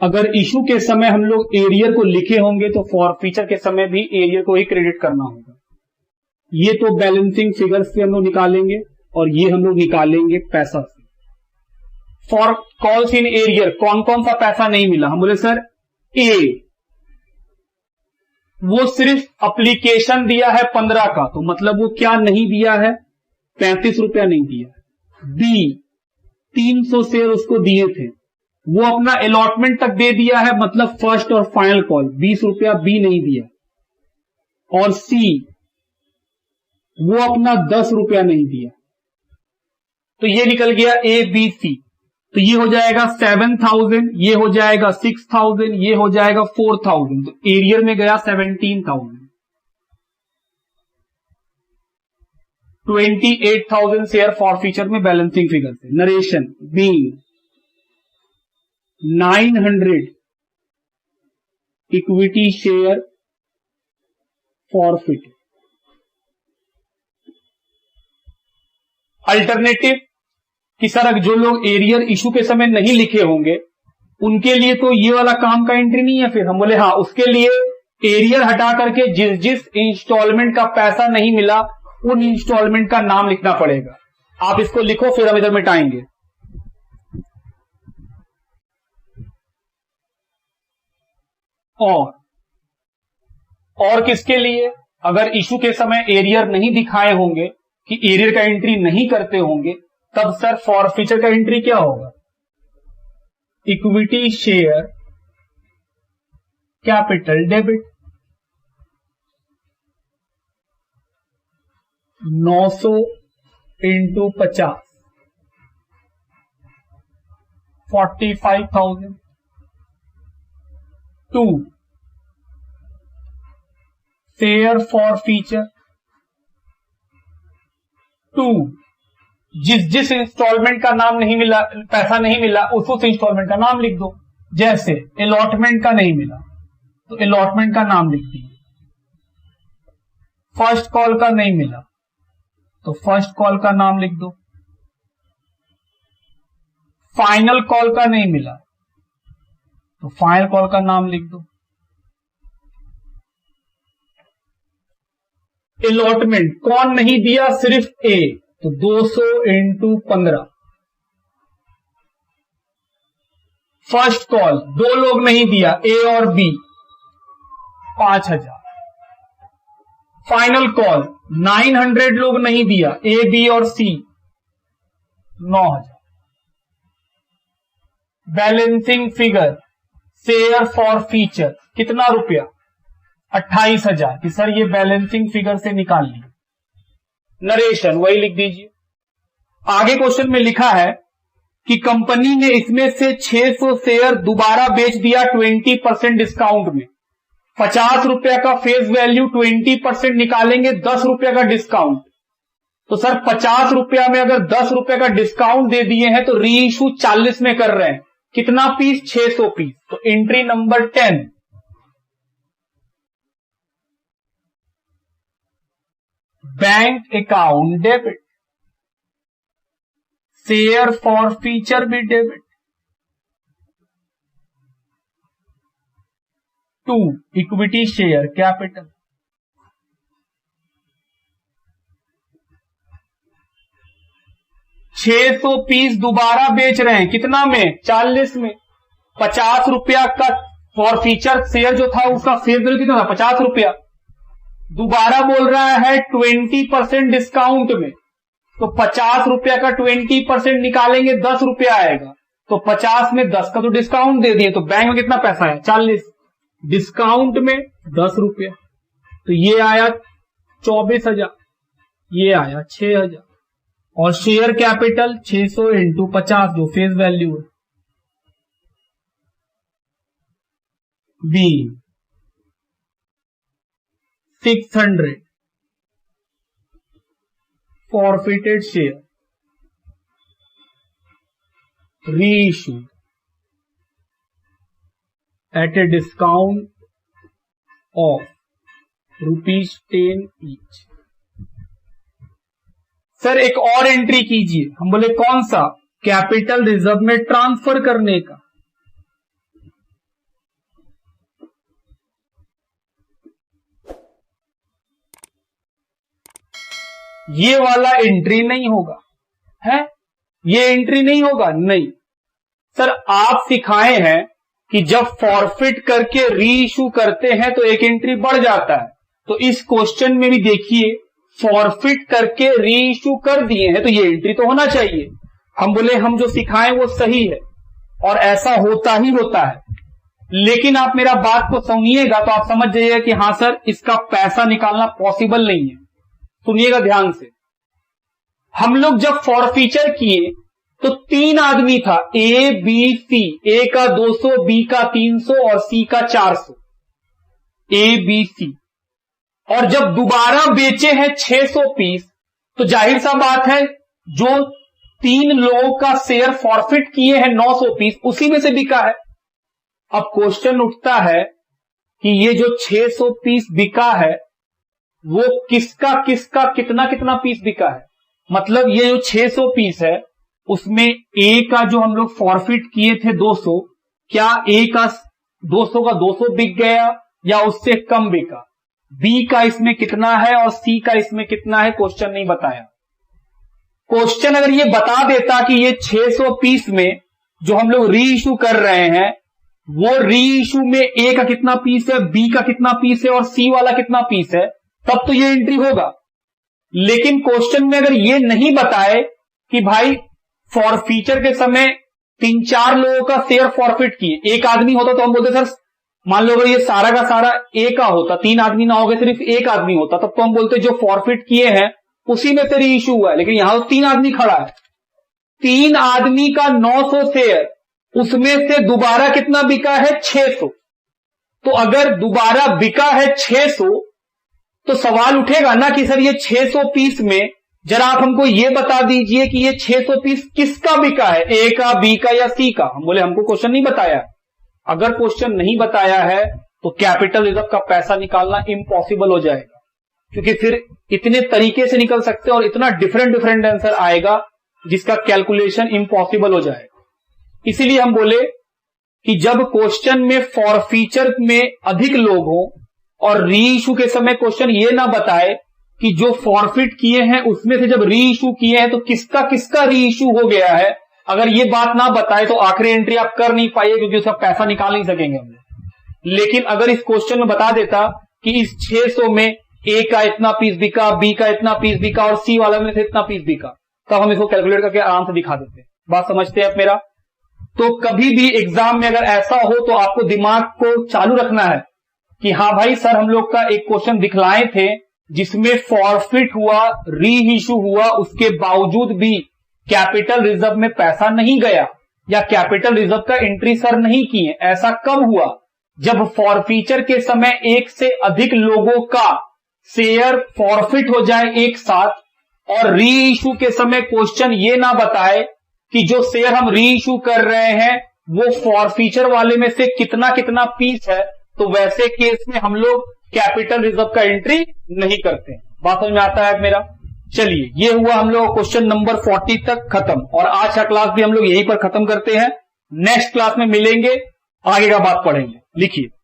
Speaker 1: अगर इशू के समय हम लोग एरियर को लिखे होंगे तो फॉरफीचर के समय भी एरियर को ही क्रेडिट करना होगा। ये तो बैलेंसिंग फिगर से हम लोग निकालेंगे और ये हम लोग निकालेंगे पैसा से। फॉर कॉल्स इन एरियर कौन कौन सा पैसा नहीं मिला? हम बोले सर ए, वो सिर्फ एप्लीकेशन दिया है 15 का, तो मतलब वो क्या नहीं दिया है? 35 रुपया नहीं दिया। बी 300 शेयर उसको दिए थे, वो अपना अलॉटमेंट तक दे दिया है, मतलब फर्स्ट और फाइनल कॉल 20 रुपया बी नहीं दिया। और सी वो अपना 10 रुपया नहीं दिया। तो ये निकल गया ए बी सी। तो ये हो जाएगा 7,000, ये हो जाएगा 6,000, ये हो जाएगा 4,000। तो एरियर में गया 17,000। 28,000 शेयर फॉरफीचर में बैलेंसिंग फिगर से। Narration being 900 equity share forfeit. Alternative कि सर जो लोग एरियर इशू के समय नहीं लिखे होंगे उनके लिए तो ये वाला काम का एंट्री नहीं है। फिर हम बोले हाँ, उसके लिए एरियर हटा करके जिस जिस इंस्टॉलमेंट का पैसा नहीं मिला उन इंस्टॉलमेंट का नाम लिखना पड़ेगा। आप इसको लिखो, फिर हम इधर मिटाएंगे। और किसके लिए? अगर इशू के समय एरियर नहीं दिखाए होंगे कि एरियर का एंट्री नहीं करते होंगे, तब सर फॉरफीचर का एंट्री क्या होगा? Equity share capital debit 900 into 50 45,000 to share forfeiture to जिस इंस्टॉलमेंट का नाम नहीं मिला, पैसा नहीं मिला, उस इंस्टॉलमेंट का नाम लिख दो। जैसे अलॉटमेंट का नहीं मिला तो अलॉटमेंट का नाम लिख दिए। फर्स्ट कॉल का नहीं मिला तो फर्स्ट कॉल का नाम लिख दो। फाइनल कॉल का नहीं मिला तो फाइनल कॉल का नाम लिख दो। अलॉटमेंट कौन नहीं दिया? सिर्फ ए, तो 200 इंटू 15। फर्स्ट कॉल 2 लोग नहीं दिया, ए और बी, 5,000। फाइनल कॉल 900 लोग नहीं दिया, ए बी और सी, 9,000। Balancing figure share for feature कितना रुपया, 28,000 कि सर ये बैलेंसिंग फिगर से निकाल ली। नरेशन वही लिख दीजिए। आगे क्वेश्चन में लिखा है कि कंपनी ने इसमें से 600 शेयर दोबारा बेच दिया 20% डिस्काउंट में, 50 रुपया का फेस वैल्यू, 20% निकालेंगे 10 रुपया का डिस्काउंट। तो सर 50 रुपया में अगर 10 रुपया का डिस्काउंट दे दिए हैं तो री इशू 40 में कर रहे हैं, कितना पीस, 600 पीस। तो entry number 10, bank account debit, share forfeiture भी debit. 2 equity share capital, 600 piece दोबारा बेच रहे हैं, कितना में, 40 में। 50 रुपया का फॉर फीचर शेयर जो था उसका फेस वैल्यू कितना था, 50 रुपया। दोबारा बोल रहा है 20% डिस्काउंट में, तो 50 रुपया का 20% निकालेंगे 10 रुपया आएगा। तो 50 में 10 का तो डिस्काउंट दे दिए, तो बैंक में कितना पैसा है, 40, डिस्काउंट में 10 रुपया, तो ये आया 24,000, ये आया 6,000। और शेयर कैपिटल 600 इंटू 50 जो फेस वैल्यू है। B 600 forfeited share reissued at a discount of ₹10 each। Sir एक और एंट्री कीजिए। हम बोले कौन सा, कैपिटल रिजर्व में ट्रांसफर करने का। ये वाला एंट्री नहीं होगा, है ये एंट्री नहीं होगा, नहीं सर। आप सिखाए हैं कि जब फॉरफिट करके री इशू करते हैं तो एक एंट्री बढ़ जाता है। तो इस क्वेश्चन में भी देखिए फॉरफिट करके री इशू कर दिए हैं तो ये एंट्री तो होना चाहिए। हम बोले हम जो सिखाएं वो सही है और ऐसा होता ही होता है, लेकिन आप मेरा बात को सुनिएगा तो आप समझ जाइएगा कि हां सर इसका पैसा निकालना पॉसिबल नहीं है। सुनिएगा ध्यान से। हम लोग जब फॉरफीचर किए तो 3 आदमी था, ए बी सी, ए का 200, बी का 300 और सी का 400, ए बी सी। और जब दोबारा बेचे हैं 600 पीस तो जाहिर सा बात है जो 3 लोगों का शेयर फॉरफिट किए हैं 900 पीस उसी में से बिका है। अब क्वेश्चन उठता है कि ये जो 600 पीस बिका है वो किसका किसका कितना कितना पीस बिका है। मतलब ये जो 600 पीस है उसमें ए का जो हम लोग फॉरफिट किए थे 200, क्या ए का 200 का 200 बिक गया या उससे कम बिका। बी का इसमें कितना है और सी का इसमें कितना है, क्वेश्चन नहीं बताया। क्वेश्चन अगर ये बता देता कि ये 600 पीस में जो हम लोग री इशू कर रहे हैं वो री इशू में ए का कितना पीस है, बी का कितना पीस है और सी वाला कितना पीस है, तब तो ये एंट्री होगा। लेकिन क्वेश्चन में अगर ये नहीं बताए कि भाई फॉरफीचर के समय 3-4 लोगों का शेयर फॉरफिट किए, एक आदमी होता तो हम बोलते सर मान लो अगर ये सारा का सारा ए का होता, 3 आदमी ना हो गए सिर्फ एक आदमी होता, तब तो हम बोलते जो फॉरफिट किए हैं उसी में तेरी इशू हुआ है। लेकिन यहां तो 3 आदमी खड़ा है, 3 आदमी का 900 शेयर, उसमें से दोबारा कितना बिका है 600। तो अगर दोबारा बिका है 600 तो सवाल उठेगा ना कि सर ये 600 पीस में जरा आप हमको ये बता दीजिए कि ये 600 पीस किसका बिका है, ए का, बी का या सी का। हम बोले हमको क्वेश्चन नहीं बताया। अगर क्वेश्चन नहीं बताया है तो कैपिटल रिजर्व का पैसा निकालना इम्पॉसिबल हो जाएगा, क्योंकि फिर इतने तरीके से निकल सकते हैं और इतना डिफरेंट आंसर आएगा जिसका कैलकुलेशन इम्पॉसिबल हो जाएगा। इसीलिए हम बोले कि जब क्वेश्चन में फॉरफीचर में अधिक लोग हों और री इशू के समय क्वेश्चन ये ना बताए कि जो फॉरफिट किए हैं उसमें से जब री इशू किए हैं तो किसका किसका री इशू हो गया है, अगर ये बात ना बताए तो आखिरी एंट्री आप कर नहीं पाइए क्योंकि उसका पैसा निकाल नहीं सकेंगे हम लोग। लेकिन अगर इस क्वेश्चन में बता देता कि इस 600 में ए का इतना पीस बिका, बी का इतना पीस बिका और सी वाला में से इतना पीस बिका, तब हम इसको कैलकुलेट करके आराम से दिखा देते। बात समझते हैं आप मेरा। तो कभी भी एग्जाम में अगर ऐसा हो तो आपको दिमाग को चालू रखना है कि हाँ भाई सर हम लोग का एक क्वेश्चन दिखलाए थे जिसमें फॉरफिट हुआ, री इशू हुआ, उसके बावजूद भी कैपिटल रिजर्व में पैसा नहीं गया या कैपिटल रिजर्व का एंट्री सर नहीं किए। ऐसा कब हुआ? जब फॉरफीचर के समय एक से अधिक लोगों का शेयर फॉरफिट हो जाए एक साथ और री इशू के समय क्वेश्चन ये ना बताए कि जो शेयर हम री इशू कर रहे हैं वो फॉरफीचर वाले में से कितना कितना पीस है, तो वैसे केस में हम लोग कैपिटल रिजर्व का एंट्री नहीं करते। बात समझ में आता है मेरा? चलिए, ये हुआ हम लोग क्वेश्चन नंबर 40 तक खत्म और आज का क्लास भी हम लोग यहीं पर खत्म करते हैं। नेक्स्ट क्लास में मिलेंगे, आगे का बात पढ़ेंगे। लिखिए।